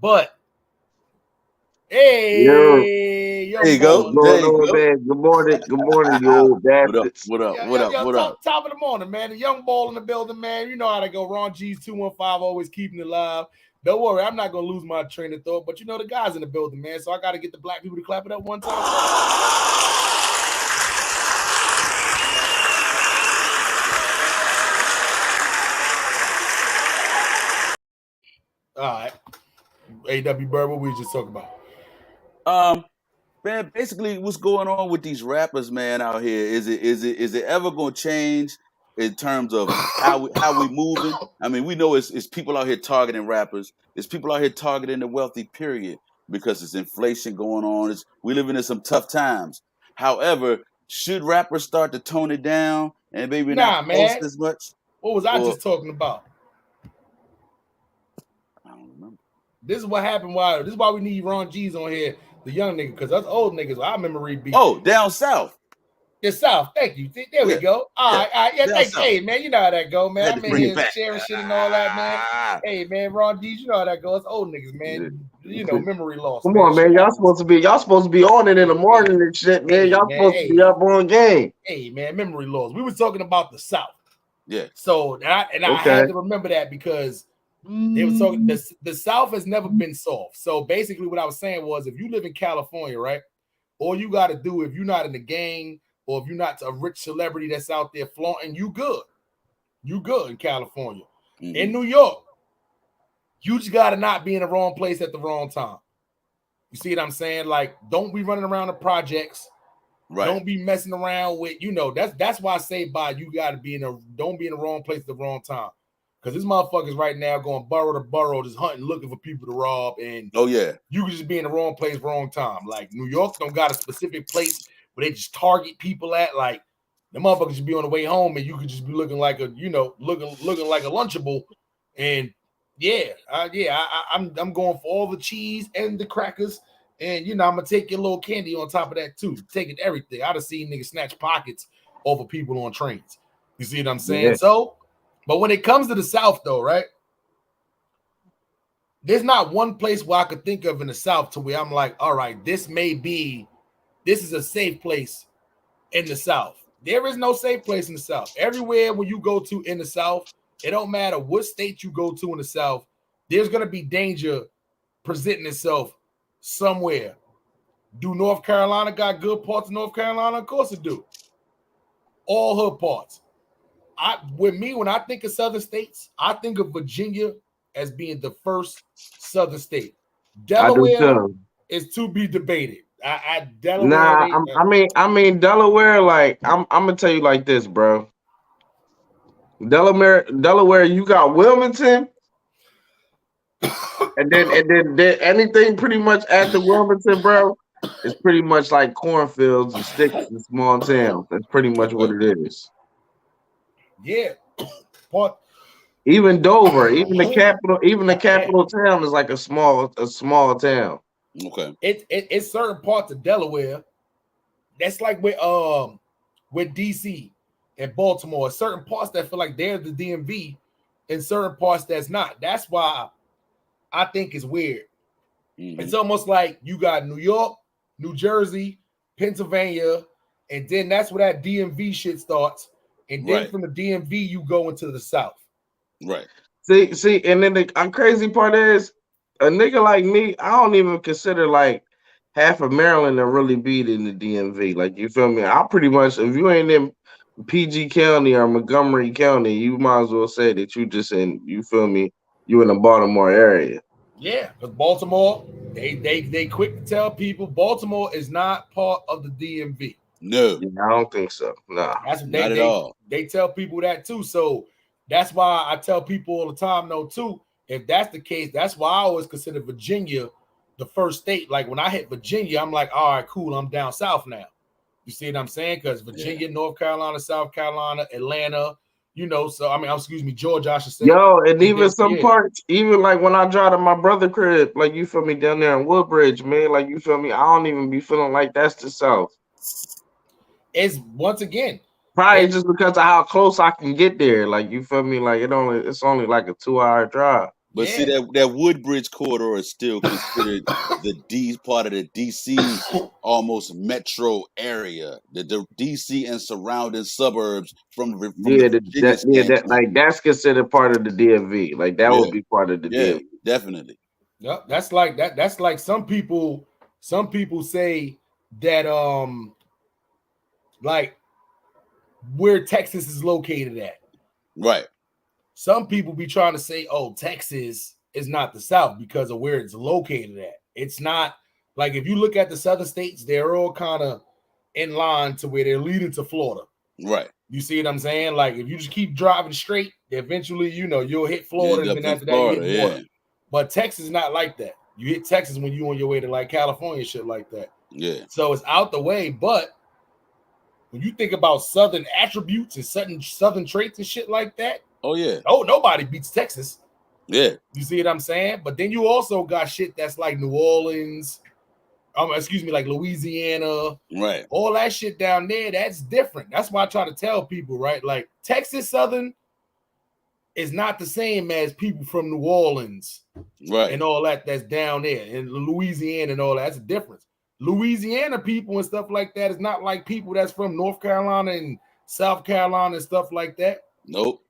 But hey, there you go. What's going on, man? Good morning, you old bastards. What up? Top of the morning, man. The young ball in the building, man. You know how to go. Ron G's 215, always keeping it live. Don't worry, I'm not gonna lose my train of thought. But the guys in the building, man. So I got to get the black people to clap it up one time. All right. AW Byrd, what we just talking about? Man, basically what's going on with these rappers, man, out here? Is it ever gonna change in terms of how we moving? I mean, we know it's people out here targeting rappers, it's people out here targeting the wealthy, period, because it's inflation going on. We living in some tough times. However, should rappers start to tone it down and maybe not post as much? What was I just talking about? I don't remember. This is what happened. This is why we need Ron G's on here, the young nigga, because us old niggas, our memory be. Oh, down south. The South. Thank you. There we go. All right. Yeah, thank you. Hey, man, you know how that go, man. I'm in here sharing shit and all that, man. Hey, man, Ron G's, you know how that goes. Old niggas, man. Memory loss. Come on, man. Y'all supposed to be on it in the morning and shit, man. Y'all supposed to be up on game. Hey, man, memory loss. We were talking about the South. Yeah. So I had to remember that because they were talking. The South has never been soft. So basically, what I was saying was, if you live in California, right, all you got to do, if you're not in the gang or if you're not a rich celebrity that's out there flaunting, you good. You good in California. Mm-hmm. In New York, you just got to not be in the wrong place at the wrong time. You see what I'm saying? Like, don't be running around the projects. Right. Don't be messing around with, that's why I say you got to don't be in the wrong place at the wrong time. Because this motherfuckers right now going borough to borough, just hunting, looking for people to rob. And you could just be in the wrong place, wrong time. Like, New York don't got a specific place where they just target people at. Like, the motherfuckers should be on the way home and you could just be looking like looking like a Lunchable. And I'm going for all the cheese and the crackers. And, I'm going to take your little candy on top of that, too. Taking everything. I'd have seen niggas snatch pockets over people on trains. You see what I'm saying? Yeah. So, but when it comes to the South, though, right? There's not one place where I could think of in the South to where I'm like, all right, this is a safe place in the South. There is no safe place in the South. Everywhere when you go to in the South, it don't matter what state you go to in the South, there's gonna be danger presenting itself somewhere. Do North Carolina got good parts of North Carolina? Of course it do. All her parts. When I think of Southern states, I think of Virginia as being the first Southern state. Delaware is to be debated. Delaware. I mean Delaware. Like I'm gonna tell you like this, bro. Delaware. You got Wilmington, and then anything pretty much after Wilmington, bro. It's pretty much like cornfields and sticks and small towns. That's pretty much what it is. Yeah. Part. Even Dover, even the capital town is like a small town. Okay. It's certain parts of Delaware. That's like with DC and Baltimore. Certain parts that feel like they're the DMV, and certain parts that's not. That's why I think it's weird. Mm-hmm. It's almost like you got New York, New Jersey, Pennsylvania, and then that's where that DMV shit starts. And then from the DMV, you go into the South. Right. See, and then the crazy part is a nigga like me, I don't even consider like half of Maryland to really be in the DMV. Like, you feel me? I pretty much, if you ain't in PG County or Montgomery County, you might as well say that you just in, you feel me, you in the Baltimore area. Yeah, because Baltimore, they quick to tell people Baltimore is not part of the DMV. No. Yeah, I don't think so. No. That's not at all. They tell people that too. So that's why I tell people all the time, though, too, if that's the case, that's why I always consider Virginia the first state. Like when I hit Virginia, I'm like, all right, cool, I'm down south now. You see what I'm saying? Because Virginia, North Carolina, South Carolina, Atlanta, you know, so I mean, excuse me, Georgia, I should say. Yo, and even some parts, even like when I drive to my brother's crib, like you feel me, down there in Woodbridge, man, like you feel me, I don't even be feeling like that's the South. It's once again. Probably just because of how close I can get there. Like you feel me? Like it's only like a 2-hour drive. But see that Woodbridge corridor is still considered the D part of the DC almost metro area. The DC and surrounding suburbs from that's considered part of the DMV. Like that would be part of the DMV. Definitely. Yep, that's like that. That's like some people say that like where Texas is located at. Right. Some people be trying to say, oh, Texas is not the South because of where it's located at. It's not. Like if you look at the southern states, they're all kind of in line to where they're leading to Florida. Right. You see what I'm saying? Like if you just keep driving straight, eventually, you know, you'll hit Florida, and then after that, you hit water. But Texas is not like that. You hit Texas when you're on your way to like California, shit like that. Yeah. So it's out the way, but when you think about southern attributes and southern traits and shit like that, oh yeah, nobody beats Texas. Yeah, you see what I'm saying? But then you also got shit that's like New Orleans, like Louisiana, right? All that shit down there, that's different. That's why I try to tell people, right? Like Texas Southern is not the same as people from New Orleans, right? And all that's down there, and Louisiana and all that. That's a difference. Louisiana people and stuff like that is not like people that's from North Carolina and South Carolina and stuff like that. Nope.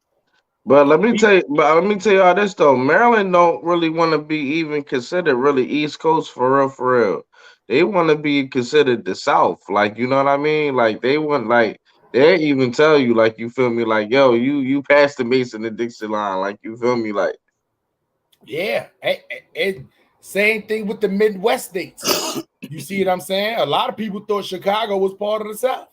But let me tell you all this though. Maryland don't really want to be even considered really East Coast for real. They want to be considered the South. Like, you know what I mean? Like they want, like they even tell you, like, you feel me, like, yo, you passed the Mason and Dixie line, like, you feel me, like. Yeah, same thing with the Midwest states. You see what I'm saying? A lot of people thought Chicago was part of the South.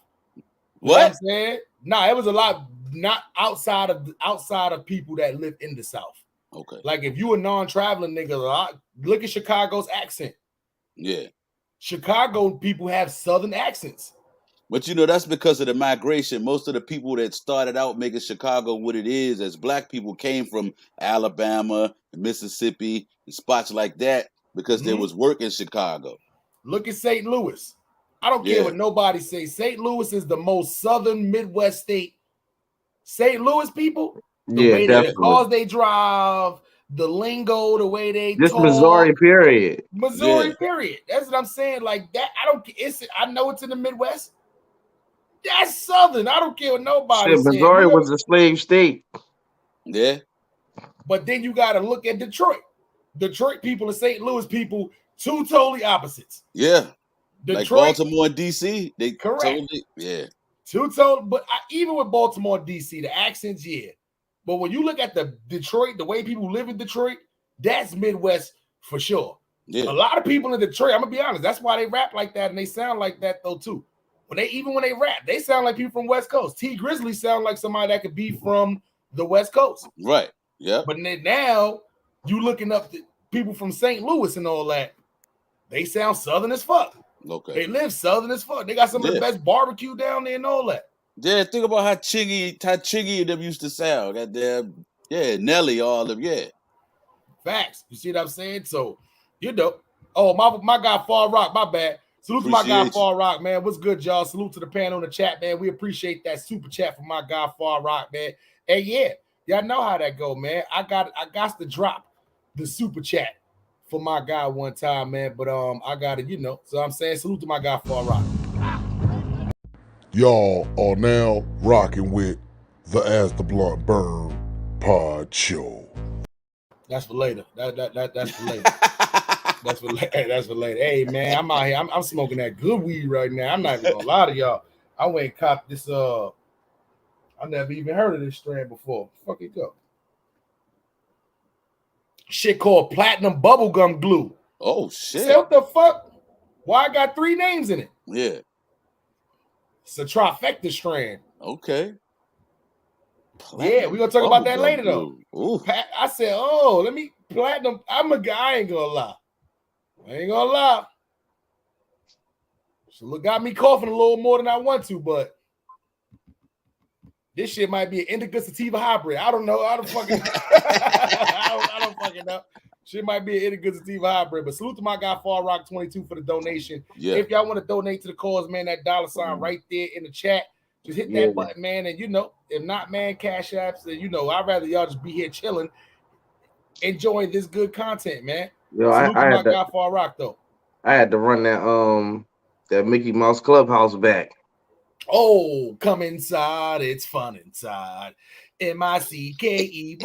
What? You know I'm saying? Nah, it was a lot not outside of people that live in the South. Okay. Like if you a non-traveling nigga, look at Chicago's accent. Yeah. Chicago people have Southern accents. But you know, that's because of the migration. Most of the people that started out making Chicago what it is as black people came from Alabama, Mississippi, and spots like that because there was work in Chicago. Look at St. Louis. I don't care what nobody says. St. Louis is the most southern Midwest state. St. Louis people, the way the cars they drive, the lingo, the way they just talk. Missouri, period. Missouri, period. That's what I'm saying. Like that, I know it's in the Midwest. That's Southern. I don't care what nobody Shit, said. Missouri was a slave state. Yeah. But then you got to look at Detroit. Detroit people and St. Louis people, two totally opposites. Yeah. Detroit, like Baltimore and DC, they correct. totally, yeah. Two total, but even with Baltimore and DC, the accents, yeah. But when you look at the Detroit, the way people live in Detroit, that's Midwest for sure. Yeah. A lot of people in Detroit, I'm gonna be honest, that's why they rap like that and they sound like that though too. When they rap, they sound like people from West Coast. T Grizzly sound like somebody that could be from the West Coast. Right. Yeah. But then now you looking up the people from St. Louis and all that, they sound Southern as fuck. Okay. They live Southern as fuck. They got some of the best barbecue down there and all that. Yeah, think about how Chiggy them used to sound. Goddamn, yeah, Nelly, all of them, yeah. Facts. You see what I'm saying? So, you know. Oh, my guy Far Rock, my bad. Salute to my guy Far Rock, man. What's good, y'all? Salute to the panel in the chat, man. We appreciate that super chat from my guy Far Rock, man. Hey, yeah, y'all know how that go, man. I got to drop the super chat for my guy one time, man. But I got it, you know. So I'm saying salute to my guy Far Rock. Y'all are now rocking with the As the Blunt Burn Pod Show. That's for later. That's for later. That's for later. Hey man, I'm out here. I'm smoking that good weed right now. I'm not even gonna lie to y'all. I went and copped this. I never even heard of this strand before. Fuck it go. Shit called platinum bubblegum glue. Oh shit. Say what the fuck? Why I got 3 names in it? Yeah. It's a trifecta strand. Okay. Yeah, we're gonna talk about that later though. Ooh. I said, oh, let me platinum. I'm a guy, I ain't gonna lie. So look, got me coughing a little more than I want to, but this shit might be an indica sativa hybrid. I don't know. I don't fucking know. Shit might be an indica sativa hybrid. But salute to my guy Far Rock 22 for the donation. Yeah. If y'all want to donate to the cause, man, that $sign right there in the chat. Just hit that button, man. And you know, if not, man, cash apps. And you know, I'd rather y'all just be here chilling, enjoying this good content, man. Yo, salute to I my had guy Far Rock though. I had to run that Mickey Mouse Clubhouse back. Oh, come inside, it's fun inside. MICKEYMOU.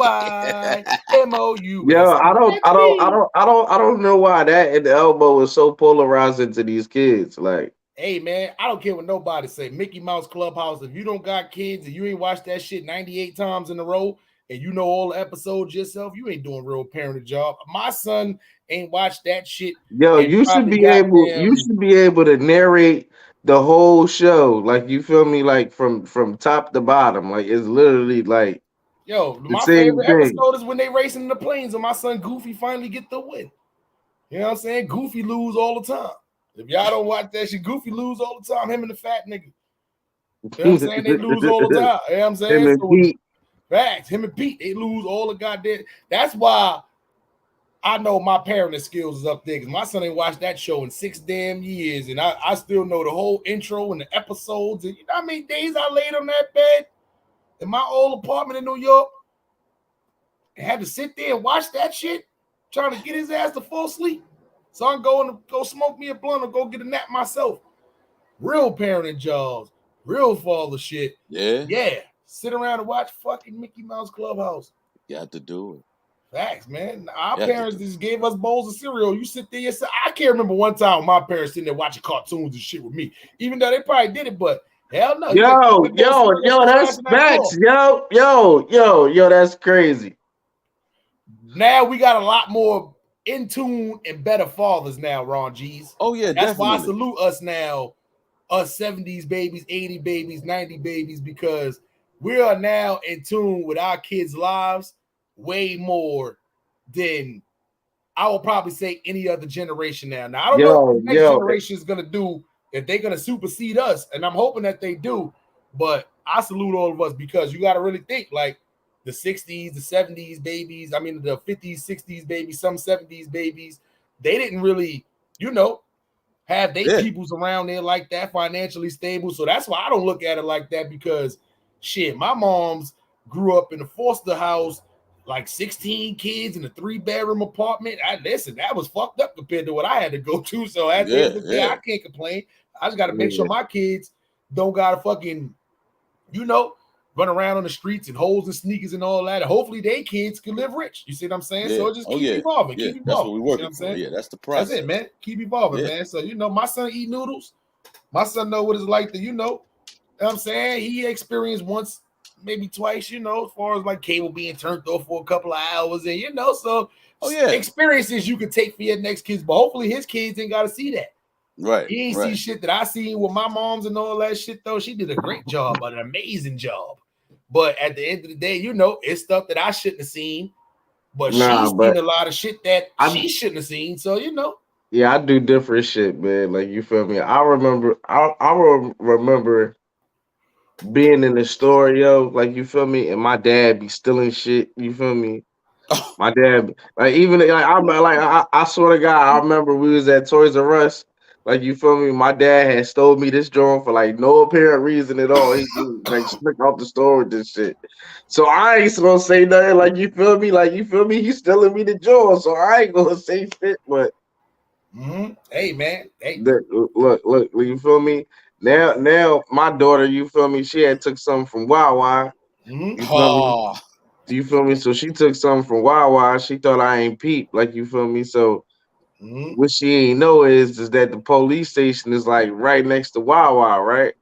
Yo, I don't know why that in the elbow is so polarizing to these kids. Like, hey man, I don't care what nobody say. Mickey Mouse Clubhouse. If you don't got kids and you ain't watched that shit 98 times in a row, and you know all the episodes yourself, you ain't doing real parenting job. My son ain't watched that shit. Yo, you should be able to narrate the whole show. Like, you feel me? Like from top to bottom. Like, it's literally like, yo, my favorite episode is when they racing in the planes and my son Goofy finally get the win. You know what I'm saying? Goofy lose all the time. If y'all don't watch that shit, Goofy lose all the time. Him and the fat nigga. You know what I'm saying? They lose all the time. You know what I'm saying? Facts. Him and Pete, they lose all the goddamn. That's why I know my parenting skills is up there because my son ain't watched that show in 6 damn years, and I still know the whole intro and the episodes. And you know how many days I laid on that bed in my old apartment in New York and had to sit there and watch that shit, trying to get his ass to fall asleep. So I'm going to go smoke me a blunt or go get a nap myself. Real parenting jobs, real father shit. Yeah. Sit around and watch fucking Mickey Mouse Clubhouse. You have to do it. Facts, man. Our parents just gave us bowls of cereal. You sit there yourself. I can't remember one time when my parents sitting there watching cartoons and shit with me. Even though they probably did it, but hell no. Yo, that's facts. Yo, that's crazy. Now we got a lot more in tune and better fathers now, Ron G's. Oh, yeah, that's definitely. why I salute us now, us 70s babies, 80 babies, 90 babies, because we are now in tune with our kids' lives way more than I will probably say any other generation now. Now, I don't know what the next generation is going to do, if they're going to supersede us, and I'm hoping that they do, but I salute all of us because you got to really think like the 60s, the 70s babies, I mean the 50s, 60s babies, some 70s babies, they didn't really, you know, have their peoples around there like that, financially stable. So that's why I don't look at it like that because shit, my mom's grew up in a foster house, like 16 kids in a 3-bedroom apartment. Listen, that was fucked up compared to what I had to go to. So at the end of the day, I can't complain. I just got to make sure my kids don't gotta fucking, run around on the streets and holes and sneakers and all that. And hopefully they kids can live rich. You see what I'm saying? Yeah. So it just Oh keep yeah. evolving, Yeah. keep That's evolving. what we're You see what working I'm for. saying? Yeah, that's the That's process. it, man. Keep evolving, Yeah. man. So my son eat noodles. My son know what it's like to, you know what I'm saying? He experienced once, maybe twice, as far as like cable being turned off for a couple of hours. And so Oh yeah. experiences you could take for your next kids, but hopefully his kids ain't gotta see that. Right. He ain't see shit that I seen with my moms and all that shit, though. She did a great job, an amazing job. But at the end of the day, it's stuff that I shouldn't have seen. But she's seen a lot of shit that she shouldn't have seen. So, Yeah, I do different shit, man. Like, you feel me? I remember being in the store, yo, like, you feel me? And my dad be stealing shit, you feel me? My dad, like, even like I swear to God, I remember we was at Toys R Us, like, you feel me? My dad had stole me this joint for like no apparent reason at all. He like slick out the store with this shit. So I ain't gonna say nothing, like, you feel me? Like, you feel me? He's stealing me the joint, so I ain't gonna say shit. But hey, man, hey, look, you feel me? Now my daughter, you feel me? She had took something from Wawa. You feel me? Do you feel me? So she took something from Wawa. She thought I ain't peep, like, you feel me? So what she ain't know is that the police station is like right next to Wawa, right?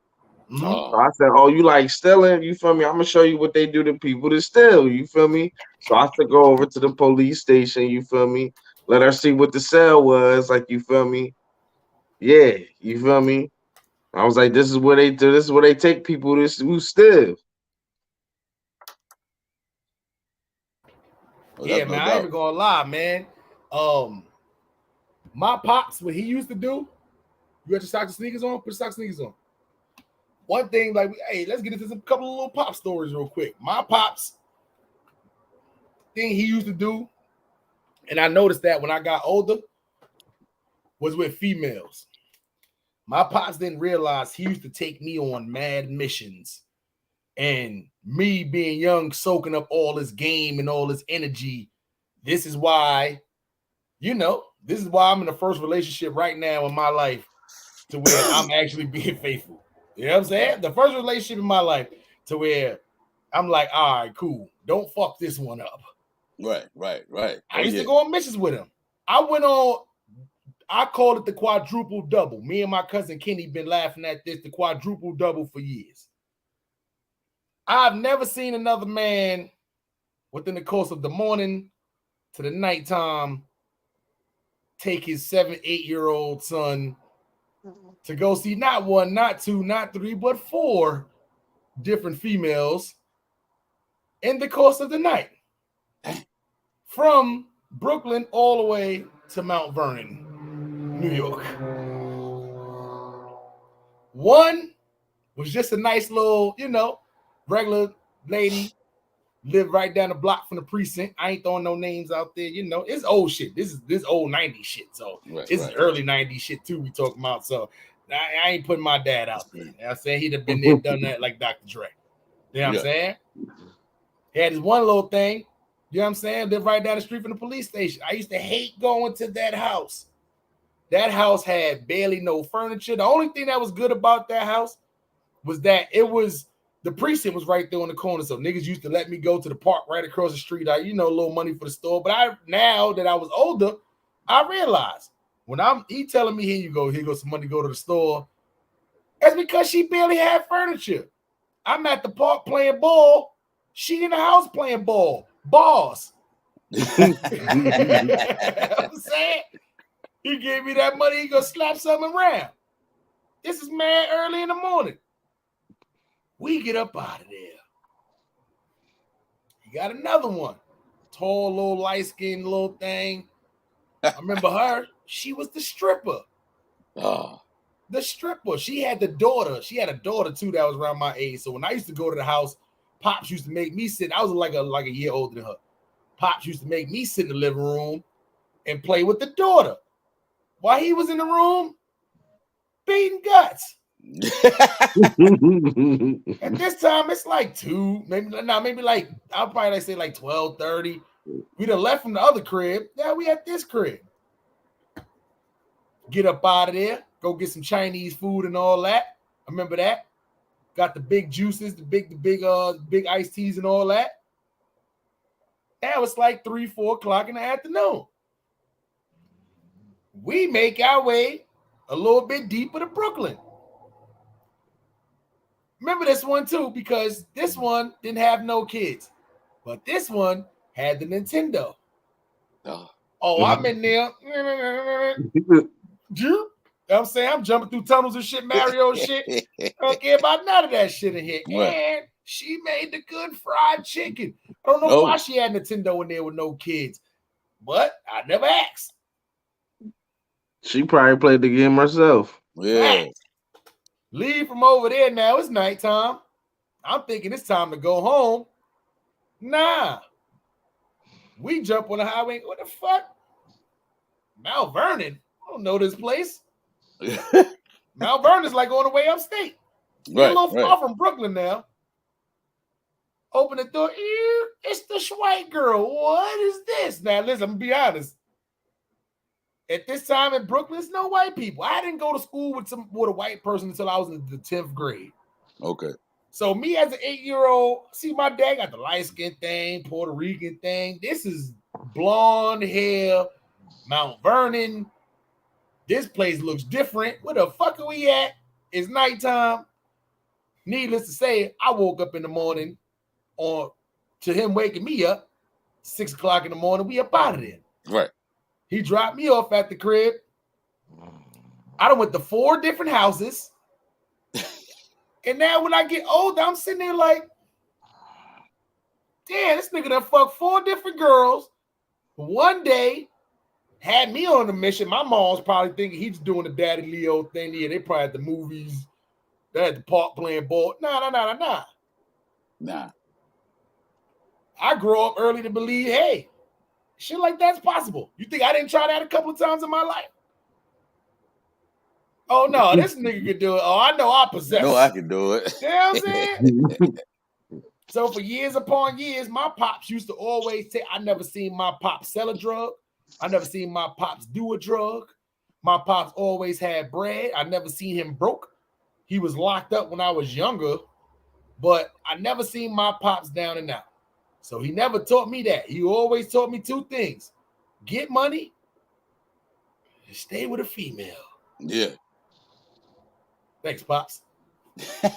So I said, "Oh, you like stealing? You feel me? I'm gonna show you what they do to people that steal. You feel me?" So I took her over to the police station. You feel me? Let her see what the cell was, like, you feel me? Yeah, you feel me? I was like, "This is where they do. This is where they take people who steal." Yeah, man, I ain't even gonna lie, man. My pops, what he used to do, you got your socks and sneakers on, put your socks and sneakers on. One thing, like, hey, let's get into some couple of little pop stories real quick. My pops thing he used to do, and I noticed that when I got older, was with females. My pops didn't realize he used to take me on mad missions. And me being young, soaking up all this game and all this energy. This is why, this is why I'm in the first relationship right now in my life to where I'm actually being faithful. You know what I'm saying? The first relationship in my life to where I'm like, all right, cool. Don't fuck this one up. Right. I used to go on missions with him. I called it the quadruple double. Me and my cousin Kenny been laughing at this, the quadruple double, for years. I've never seen another man within the course of the morning to the nighttime take his 7, 8-year-old son to go see not one, not two, not three, but 4 different females in the course of the night. From Brooklyn all the way to Mount Vernon, New York. One was just a nice little, regular lady, lived right down the block from the precinct. I ain't throwing no names out there, it's old shit. This is old 90s shit. So this is early 90s shit too we talking about. So I ain't putting my dad out there. You know what I'm saying? He'd have been there, done that like Dr. Dre. You know what I'm saying? He had his one little thing, you know what I'm saying? Lived right down the street from the police station. I used to hate going to that house. That house had barely no furniture. The only thing that was good about that house was that the precinct was right there on the corner. So niggas used to let me go to the park right across the street. A little money for the store. But now that I was older, I realized when he telling me, here goes some money, go to the store. That's because she barely had furniture. I'm at the park playing ball. She in the house playing ball. Boss. I'm saying? He gave me that money, he gonna slap something around. This is mad early in the morning. We get up out of there. He got another one. Tall, little light-skinned little thing. I remember her. She was the stripper. The stripper. She had the daughter. She had a daughter too that was around my age. So when I used to go to the house, Pops used to make me sit. I was like a year older than her. Pops used to make me sit in the living room and play with the daughter. While he was in the room, beating guts. At this time, it's like 2, maybe like, I'll probably say like 12:30. We done left from the other crib. Now we at this crib. Get up out of there, go get some Chinese food and all that. I remember that. got the big juices, the big iced teas and all that. Now it's like 3-4 o'clock in the afternoon. We make our way a little bit deeper to Brooklyn. Remember this one too, because this one didn't have no kids, but this one had the Nintendo. Oh, I'm in there. You know what I'm saying? I'm jumping through tunnels and shit, Mario shit. I don't care about none of that shit in here. Right. And she made the good fried chicken. I don't know why she had Nintendo in there with no kids, but I never asked. She probably played the game herself. Yeah. Leave from over there now. It's nighttime. I'm thinking it's time to go home. Nah. We jump on the highway. What the fuck? Mount Vernon? I don't know this place. Mount Vernon's like on the way upstate. We're a little far from Brooklyn now. Open the door. It's the white girl. What is this? Now, listen, I'm going to be honest. At this time in Brooklyn, there's no white people. I didn't go to school with a white person until I was in the 10th grade. Okay. So me as an 8-year-old, see my dad got the light skin thing, Puerto Rican thing. This is blonde hair, Mount Vernon. This place looks different. Where the fuck are we at? It's nighttime. Needless to say, I woke up in the morning to him waking me up, 6 o'clock in the morning. We up out of there. Right. He dropped me off at the crib. I done went to 4 different houses. And now when I get older, I'm sitting there like, damn, this nigga done fucked 4 different girls. One day, had me on a mission. My mom's probably thinking he's doing the Daddy Leo thing. Yeah, they probably at the movies. They at the park playing ball. Nah. I grew up early to believe, hey, shit like that's possible. You think I didn't try that a couple of times in my life? Oh, no, this nigga can do it. Oh, I know I possess. No, I can do it. You know what I'm saying? So for years upon years, my pops used to always say, I never seen my pops sell a drug. I never seen my pops do a drug. My pops always had bread. I never seen him broke. He was locked up when I was younger, but I never seen my pops down and out. So he never taught me that. He always taught me 2 things. Get money and stay with a female. Yeah. Thanks, Pops. That's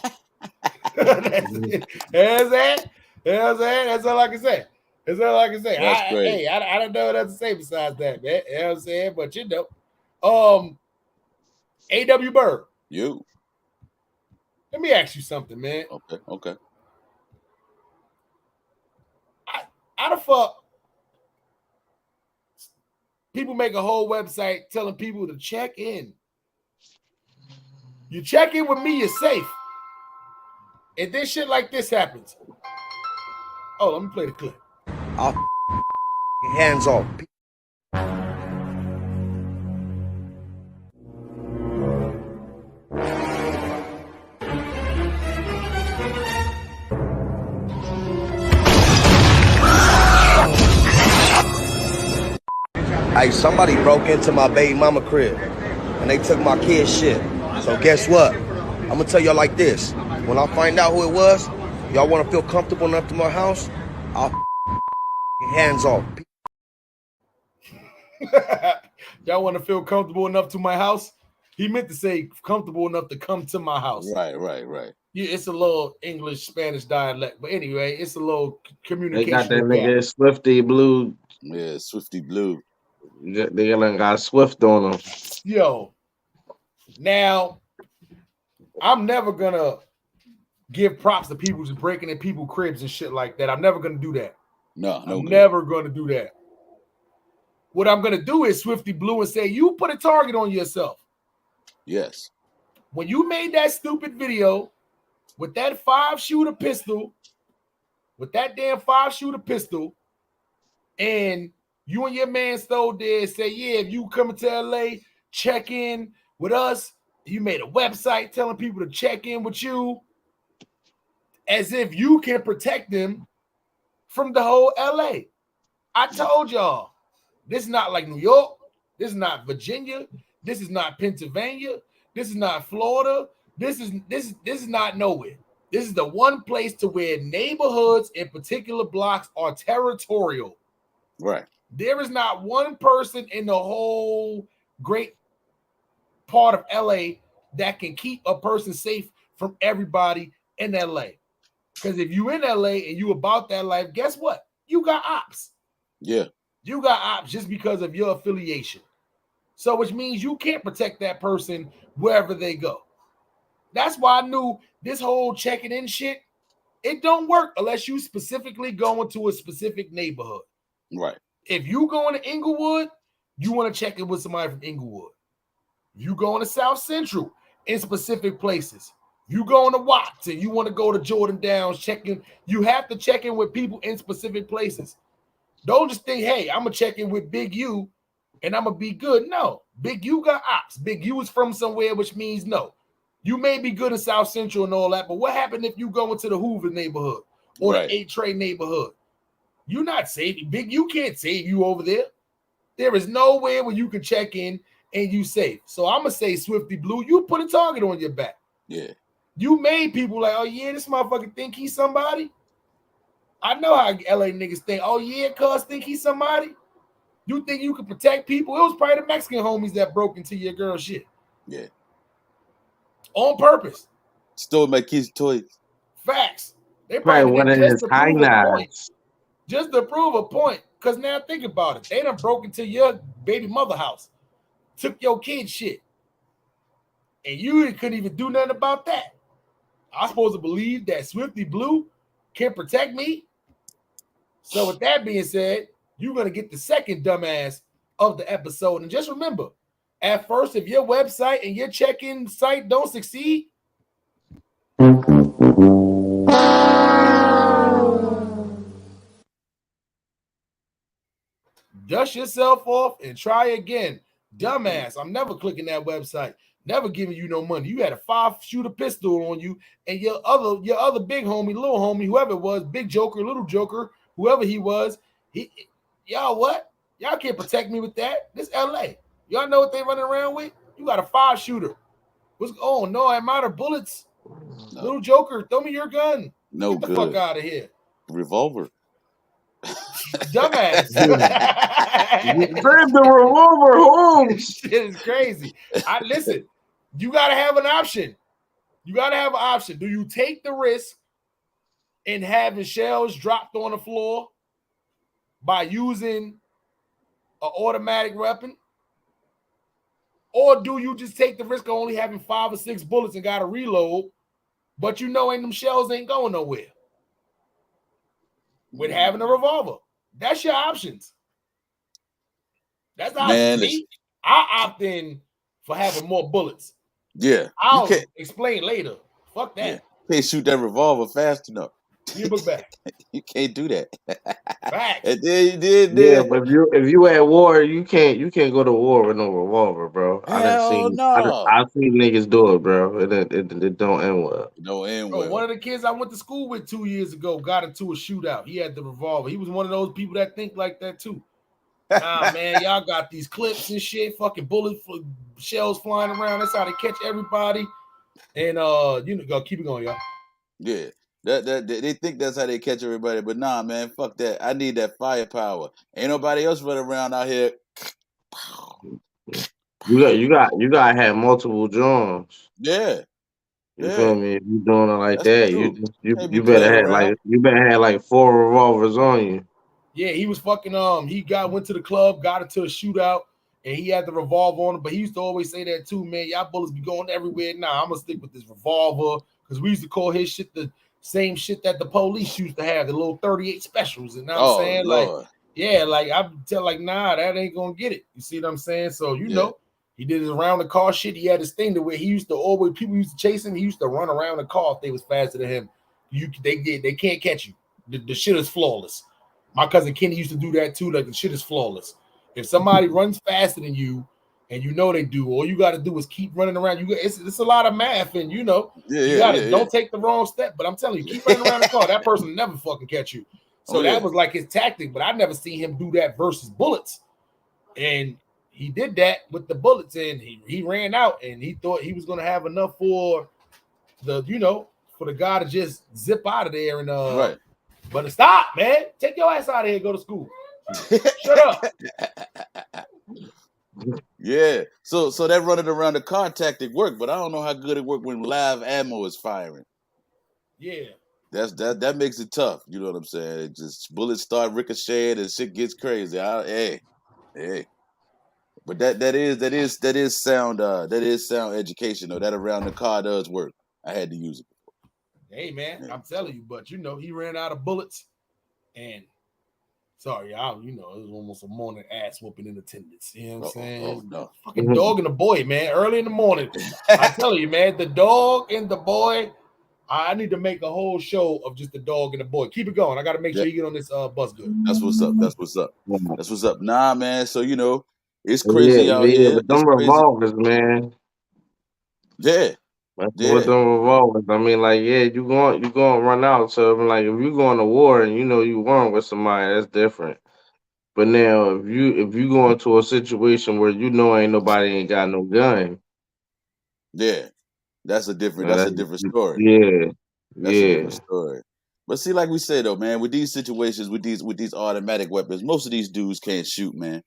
that. That's all I can say. That's all I can say. I don't know what else to say besides that, man. You know what I'm saying? But you know. A.W. Byrd. You. Let me ask you something, man. Okay. How the fuck people make a whole website telling people to check in? You check in with me, you're safe. And then shit like this happens. Oh, let me play the clip. Hands off. Hey, somebody broke into my baby mama crib and they took my kid's shit. So guess what? I'm gonna tell y'all like this. When I find out who it was, y'all wanna feel comfortable enough to my house, I'll hands off. Y'all want to feel comfortable enough to my house? He meant to say comfortable enough to come to my house. Right. Yeah, it's a little English, Spanish dialect. But anyway, it's a little communication. They got that nigga Swifty Blue. Yeah, Swifty Blue. They got Swift on them. Yo, now, I'm never going to give props to people just breaking in people's cribs and shit like that. I'm never going to do that. I'm never going to do that. What I'm going to do is Swifty Blue and say, you put a target on yourself. Yes. When you made that stupid video with that 5-shooter pistol, and you and your man stole there, say, yeah, if you coming to LA, check in with us. You made a website telling people to check in with you as if you can protect them from the whole LA. I told y'all, this is not like New York. This is not Virginia. This is not Pennsylvania. This is not Florida. This is not nowhere. This is the one place to where neighborhoods in particular blocks are territorial. Right. There is not one person in the whole great part of LA that can keep a person safe from everybody in LA. Because if you in LA and you about that life, guess what? You got ops. Yeah. You got ops just because of your affiliation. So which means you can't protect that person wherever they go. That's why I knew this whole checking in shit, it don't work unless you specifically go into a specific neighborhood. Right. If you going to Inglewood, you want to check in with somebody from Inglewood. You going to South Central in specific places. You going to Watts and you want to go to Jordan Downs, checking. You have to check in with people in specific places. Don't just think, hey, I'm going to check in with Big U and I'm going to be good. No, Big U got ops. Big U is from somewhere, which means no. You may be good in South Central and all that, but what happened if you go into the Hoover neighborhood or Right. the 8 Trade neighborhood? You're not safe. Big U can't save you over there. There is nowhere where you can check in and you safe. So I'm going to say, Swifty Blue, you put a target on your back. Yeah. You made people like, oh, yeah, this motherfucker think he's somebody. I know how LA niggas think. Oh, yeah, cuz think he's somebody. You think you can protect people? It was probably the Mexican homies that broke into your girl shit. Yeah. On purpose. Stole my kids' toys. Facts. They Right, probably one did of just his to high prove a point. knives. Just to prove a point. Because now think about it. They done broke into your baby mother house. Took your kid shit. And you couldn't even do nothing about that. I'm supposed to believe that Swifty Blue can protect me. So with that being said, you're going to get the second dumbass of the episode. And just remember, at first, if your website and your check-in site don't succeed, dust yourself off and try again. Dumbass, I'm never clicking that website. Never giving you no money. You had a 5-shooter pistol on you, and your other big homie, little homie, whoever it was, big joker, little joker, whoever he was, y'all what? Y'all can't protect me with that. This LA. Y'all know what they running around with? You got a 5-shooter. What's oh no, I'm out of bullets. No. Little joker, throw me your gun. No Get the good. fuck out of here. Revolver. Dumbass. Bring the revolver home. Shit is crazy. Listen, you gotta have an option. You gotta have an option. Do you take the risk in having shells dropped on the floor by using an automatic weapon? Or do you just take the risk of only having 5 or 6 bullets and gotta reload, but you know them shells ain't going nowhere? With having a revolver. That's your options. That's the option. Me, I opt in for having more bullets. Yeah. I'll explain later. Fuck that. Yeah. You can't shoot that revolver fast enough. You book back. You can't do that. Facts. And then you did. Yeah, but if you at war, you can't go to war with no revolver, bro. Hell no. I've seen niggas do it, bro. It don't end well. It don't end Bro, well. one of the kids I went to school with 2 years ago got into a shootout. He had the revolver. He was one of those people that think like that too. Nah, man, y'all got these clips and shit, fucking bullet shells flying around. That's how they catch everybody. And go keep it going, y'all. Yeah. That they think that's how they catch everybody, but nah, man, fuck that. I need that firepower. Ain't nobody else running around out here. You got to have multiple drums. Yeah. You feel me? If you doing it like That's that, true. you better have like 4 revolvers on you. Yeah, he was fucking he went to the club, got into a shootout, and he had the revolver on him. But he used to always say that too, man. Y'all bullets be going everywhere. Nah, I'm gonna stick with this revolver because we used to call his shit the same shit that the police used to have, the little 38 specials. And I'm saying, Lord. like, yeah, like I tell like, nah, that ain't gonna get it. You see what I'm saying? So you know, he did his around the car shit. He had this thing to where he used to always people used to chase him. He used to run around the car if they was faster than him. They can't catch you. The shit is flawless. My cousin Kenny used to do that too. Like the shit is flawless. If somebody runs faster than you, and you know they do, all you got to do is keep running around. It's a lot of math, and you gotta don't take the wrong step. But I'm telling you, keep running around the car. That person never fucking catch you. So that was like his tactic. But I never seen him do that versus bullets. And he did that with the bullets, and he ran out, and he thought he was gonna have enough for the for the guy to just zip out of there and Right. But stop, man. Take your ass out of here and go to school. Shut up. Yeah. So that running around the car tactic worked, but I don't know how good it worked when live ammo is firing. Yeah. That makes it tough. You know what I'm saying? It just bullets start ricocheting and shit gets crazy. Hey. But that is sound education though. That around the car does work. I had to use it. Hey man, Yeah. I'm telling you, but he ran out of bullets, and sorry, it was almost a morning ass whooping in attendance. You know what I'm saying? Oh no. Fucking dog and the boy, man, early in the morning. I tell you, man, the dog and the boy. I need to make a whole show of just the dog and the boy. Keep it going. I got to make sure you get on this bus good. That's what's up. Nah, man. So it's crazy out here. But them revolvers, man. Yeah. With them revolvers, I mean, like, yeah, you going to run out. So, I mean, like, if you going to war and you weren't with somebody, that's different. But now, if you go into a situation where ain't nobody ain't got no gun, yeah, that's a different story. Yeah, that's a different story. But see, like we said though, man, with these situations, with these automatic weapons, most of these dudes can't shoot, man.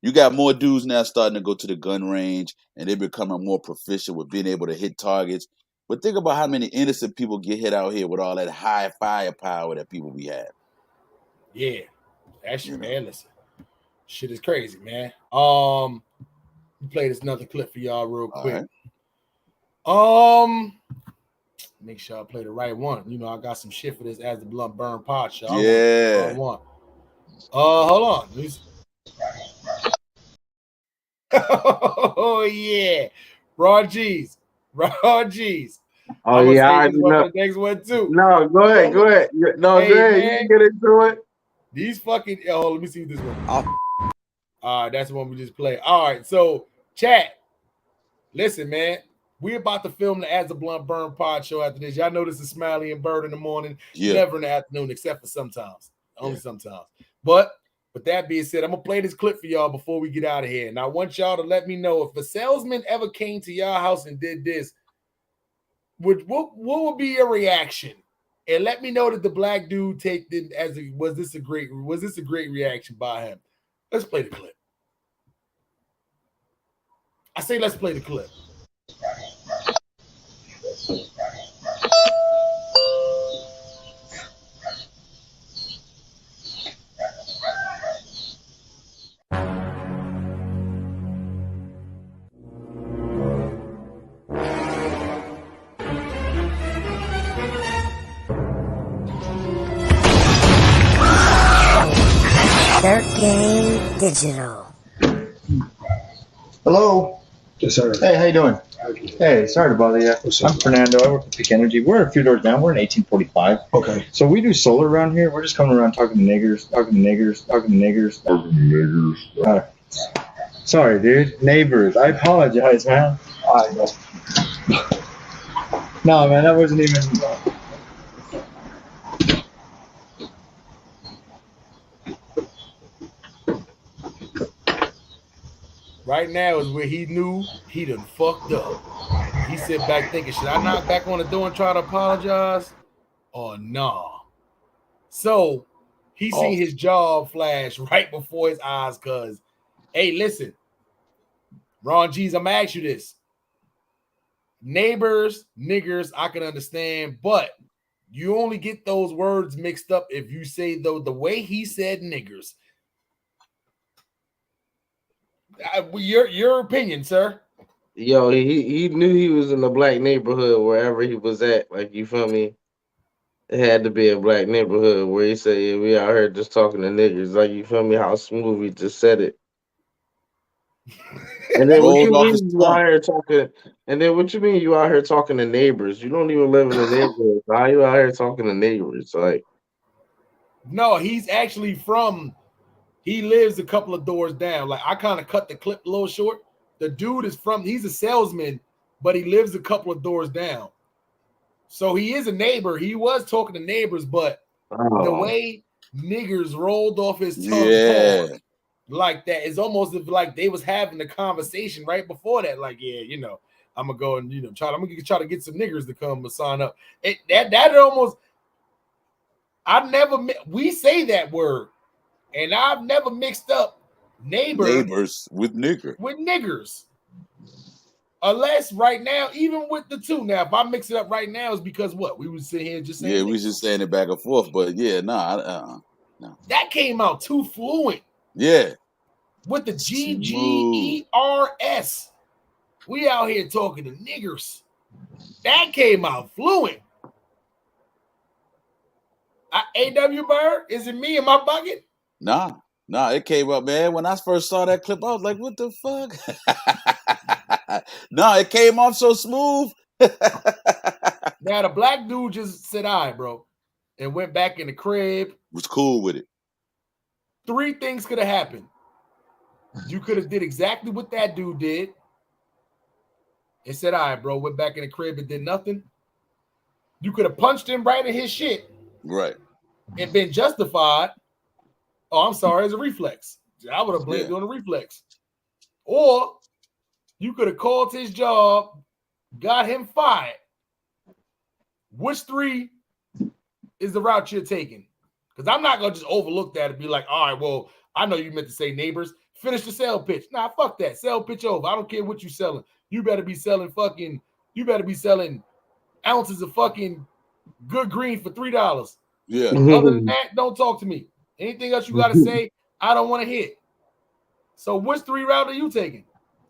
You got more dudes now starting to go to the gun range, and they're becoming more proficient with being able to hit targets. But think about how many innocent people get hit out here with all that high firepower that people be having. Yeah, that's man. Listen, shit is crazy, man. Play this another clip for y'all real quick. Make sure I play the right one. I got some shit for this As the Blunt Burn pod show. Yeah. Hold on. Oh yeah, Raw G's. Oh yeah, I know. The next one too. No, go ahead. No, hey, go ahead. Man, you can get into it. These fucking. Oh, let me see this one. All right, that's the one we just played. All right, so chat. Listen, man. We about to film the As the Blunt Burn pod show after this. Y'all know this is Smiley and Byrd in the morning. Yeah. Never in the afternoon, except for sometimes. Only sometimes. But with that being said, I'm going to play this clip for y'all before we get out of here. And I want y'all to let me know if a salesman ever came to y'all house and did this, what would be your reaction? And let me know that the black dude was this a great reaction by him? Let's play the clip. I say let's play the clip. Vert Game Digital. Hello. Yes, sir. Hey, how you doing? Hey, sorry to bother you. I'm Fernando. I work at Peak Energy. We're a few doors down. We're in 1845. Okay. So we do solar around here. We're just coming around talking to niggers. Sorry, dude. Neighbors. I apologize, man. I know. No, man, that wasn't even... Right now is where he knew he done fucked up. He sit back thinking, should I knock back on the door and try to apologize? Or nah? So he seen his jaw flash right before his eyes because, hey, listen, Ron G's, I'm gonna ask you this. Neighbors, niggers, I can understand, but you only get those words mixed up if you say, though, the way he said niggers. Your opinion, sir. Yo, he knew he was in a black neighborhood wherever he was at. Like, you feel me? It had to be a black neighborhood where he said, yeah, we out here just talking to niggers. Like, you feel me? How smooth he just said it. And then what you mean you out here talking? And then what you mean you out here talking to neighbors? You don't even live in the neighborhood. How you out here talking to neighbors? Like, no, he's actually from. He lives a couple of doors down. Like, I kind of cut the clip a little short. The dude is he's a salesman, but he lives a couple of doors down. So he is a neighbor. He was talking to neighbors, but the way niggers rolled off his tongue like that is almost like they was having a conversation right before that. Like, yeah, I'm gonna go and try to get some niggers to come and sign up. That almost we say that word, and I've never mixed up neighbors with niggers. Unless right now, even with the two, now if I mix it up right now, it's because what we was sitting here just saying. Yeah, we just saying it back and forth, but yeah, no. That came out too fluent. Yeah, with the GGERS, we out here talking to niggers. That came out fluent. AW Byrd, is it me in my bucket? Nah, it came up, man. When I first saw that clip, I was like, what the fuck? No, it came off so smooth. Now, the black dude just said, all right, bro, and went back in the crib. Was cool with it. 3 things could have happened. You could have did exactly what that dude did and said, all right, bro, went back in the crib and did nothing. You could have punched him right in his shit. Right. And been justified. Oh, I'm sorry, it's a reflex. I would have blamed you on a reflex. Or you could have called his job, got him fired. Which 3 is the route you're taking? Because I'm not going to just overlook that and be like, all right, well, I know you meant to say neighbors. Finish the sale pitch. Nah, fuck that. Sell pitch over. I don't care what you're selling. You better be selling ounces of fucking good green for $3. Yeah. Other than that, don't talk to me. Anything else you got to say, I don't want to hear. So which 3 route are you taking?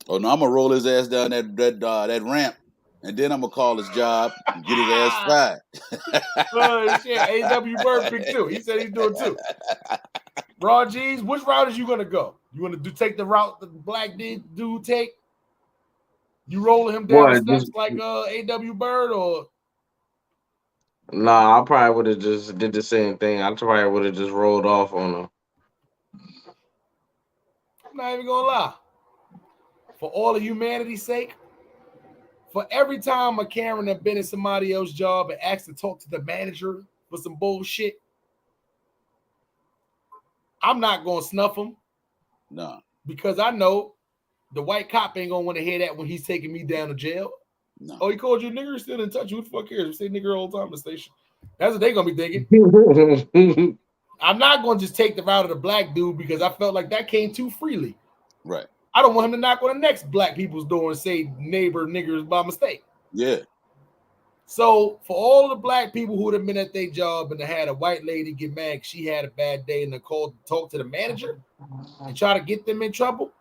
Oh, no, I'm going to roll his ass down that ramp, and then I'm going to call his job and get his ass fired. Oh, shit. AW Byrd pick 2. He said he's doing 2. Raw G's, which route is you going to go? You want to take the route the black dude take? You rolling him down the steps like AW Byrd, or? Nah, I probably would have just did the same thing. I probably would have just rolled off on him. I'm not even gonna lie. For all of humanity's sake, for every time a Karen have been in somebody else's job and asked to talk to the manager for some bullshit, I'm not gonna snuff him. No. Because I know the white cop ain't gonna want to hear that when he's taking me down to jail. No. Oh, he called you a nigger, still in touch. Who the fuck cares? We say nigger all the time in the station. That's what they gonna be thinking. I'm not gonna just take the route of the black dude because I felt like that came too freely. Right. I don't want him to knock on the next black people's door and say neighbor niggers by mistake. Yeah. So for all of the black people who would have been at their job and they had a white lady get mad, she had a bad day and they called to talk to the manager and try to get them in trouble.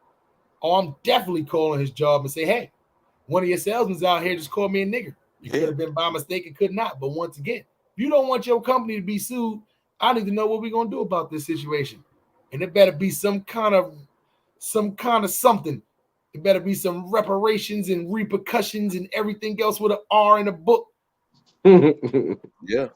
Oh, I'm definitely calling his job and say, hey, one of your salesmen out here just called me a nigger. You could have been by mistake, it could not. But once again, if you don't want your company to be sued, I need to know what we're gonna do about this situation. And it better be some kind of something. It better be some reparations and repercussions and everything else with an R in a book. Yeah.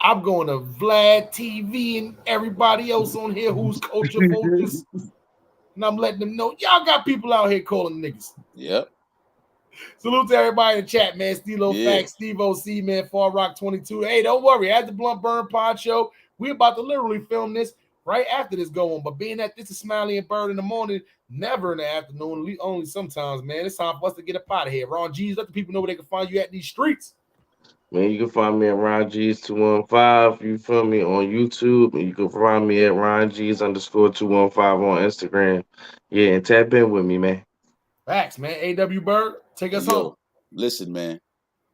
I'm going to Vlad TV and everybody else on here who's culture focused. And I'm letting them know y'all got people out here calling niggas. Yep. Salute to everybody in the chat, man. Stilo Facts, Steve OC, man, Far Rock 22. Hey, don't worry. At the Blunt Burn Pod Show, we're about to literally film this right after this go on. But being that this is Smiley and Byrd in the morning, never in the afternoon, only sometimes, man. It's time for us to get up out of here. Ron G's, let the people know where they can find you at these streets. Man, you can find me at Ron G's 215. You feel me on YouTube, and you can find me at Ron G's _215 on Instagram. Yeah, and tap in with me, man. Facts, man. AW Byrd, take us home. Listen, man,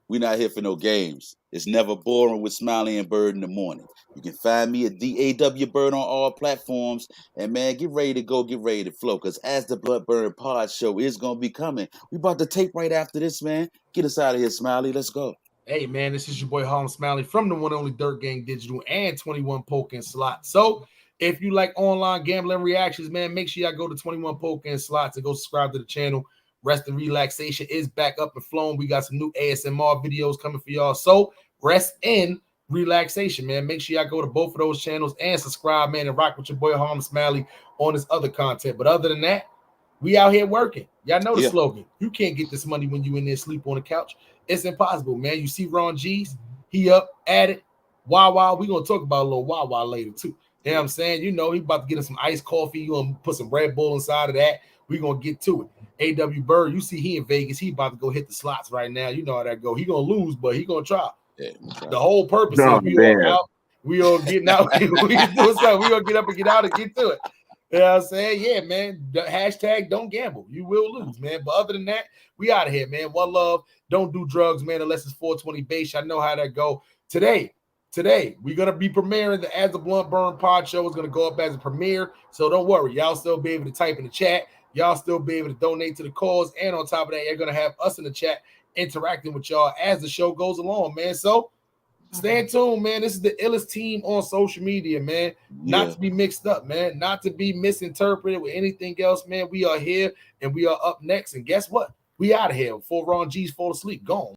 we not here for no games. It's never boring with Smiley and Byrd in the morning. You can find me at DAW Byrd on all platforms. And man, get ready to go, get ready to flow. Because as the Blood Burn Pod Show is gonna be coming, we about to tape right after this, man. Get us out of here, Smiley. Let's go. Hey, man, this is your boy Harlem Smiley from the one and only Dirt Gang Digital and 21 Poker and Slot. So if you like online gambling reactions, man, make sure y'all go to 21 Poker and Slots and go subscribe to the channel. Rest and relaxation is back up and flowing. We got some new ASMR videos coming for y'all. So rest and relaxation, man. Make sure y'all go to both of those channels and subscribe, man, and rock with your boy Harlem Smiley on this other content. But other than that, we out here working. Y'all know the slogan. You can't get this money when you in there sleep on the couch. It's impossible, man. You see Ron G's, he up at it. Wawa, we're going to talk about a little Wawa later, too. You know what I'm saying? You know, he about to get us some iced coffee. You're going to put some Red Bull inside of that. We're going to get to it. A.W. Byrd, you see he in Vegas. He about to go hit the slots right now. You know how that go. He gonna lose, but he gonna try. Yeah, The whole purpose No, is we all damn. out. We all getting out. we doing something. We gonna get up and get out and get to it. You know what I'm saying? Yeah, man. The hashtag don't gamble. You will lose, man. But other than that, we out of here, man. One love. Don't do drugs, man, unless it's 420 base. I know how that go. Today, we're gonna be premiering the As a Blunt Burn Pod show. Is gonna go up as a premiere. So don't worry, y'all still be able to type in the chat. Y'all still be able to donate to the cause. And on top of that, you're gonna have us in the chat interacting with y'all as the show goes along, man. So stay tuned, man. This is the illest team on social media, man. Not to be mixed up, man. Not to be misinterpreted with anything else, man. We are here and we are up next. And guess what? We out of here. Before Ron G's fall asleep. Gone.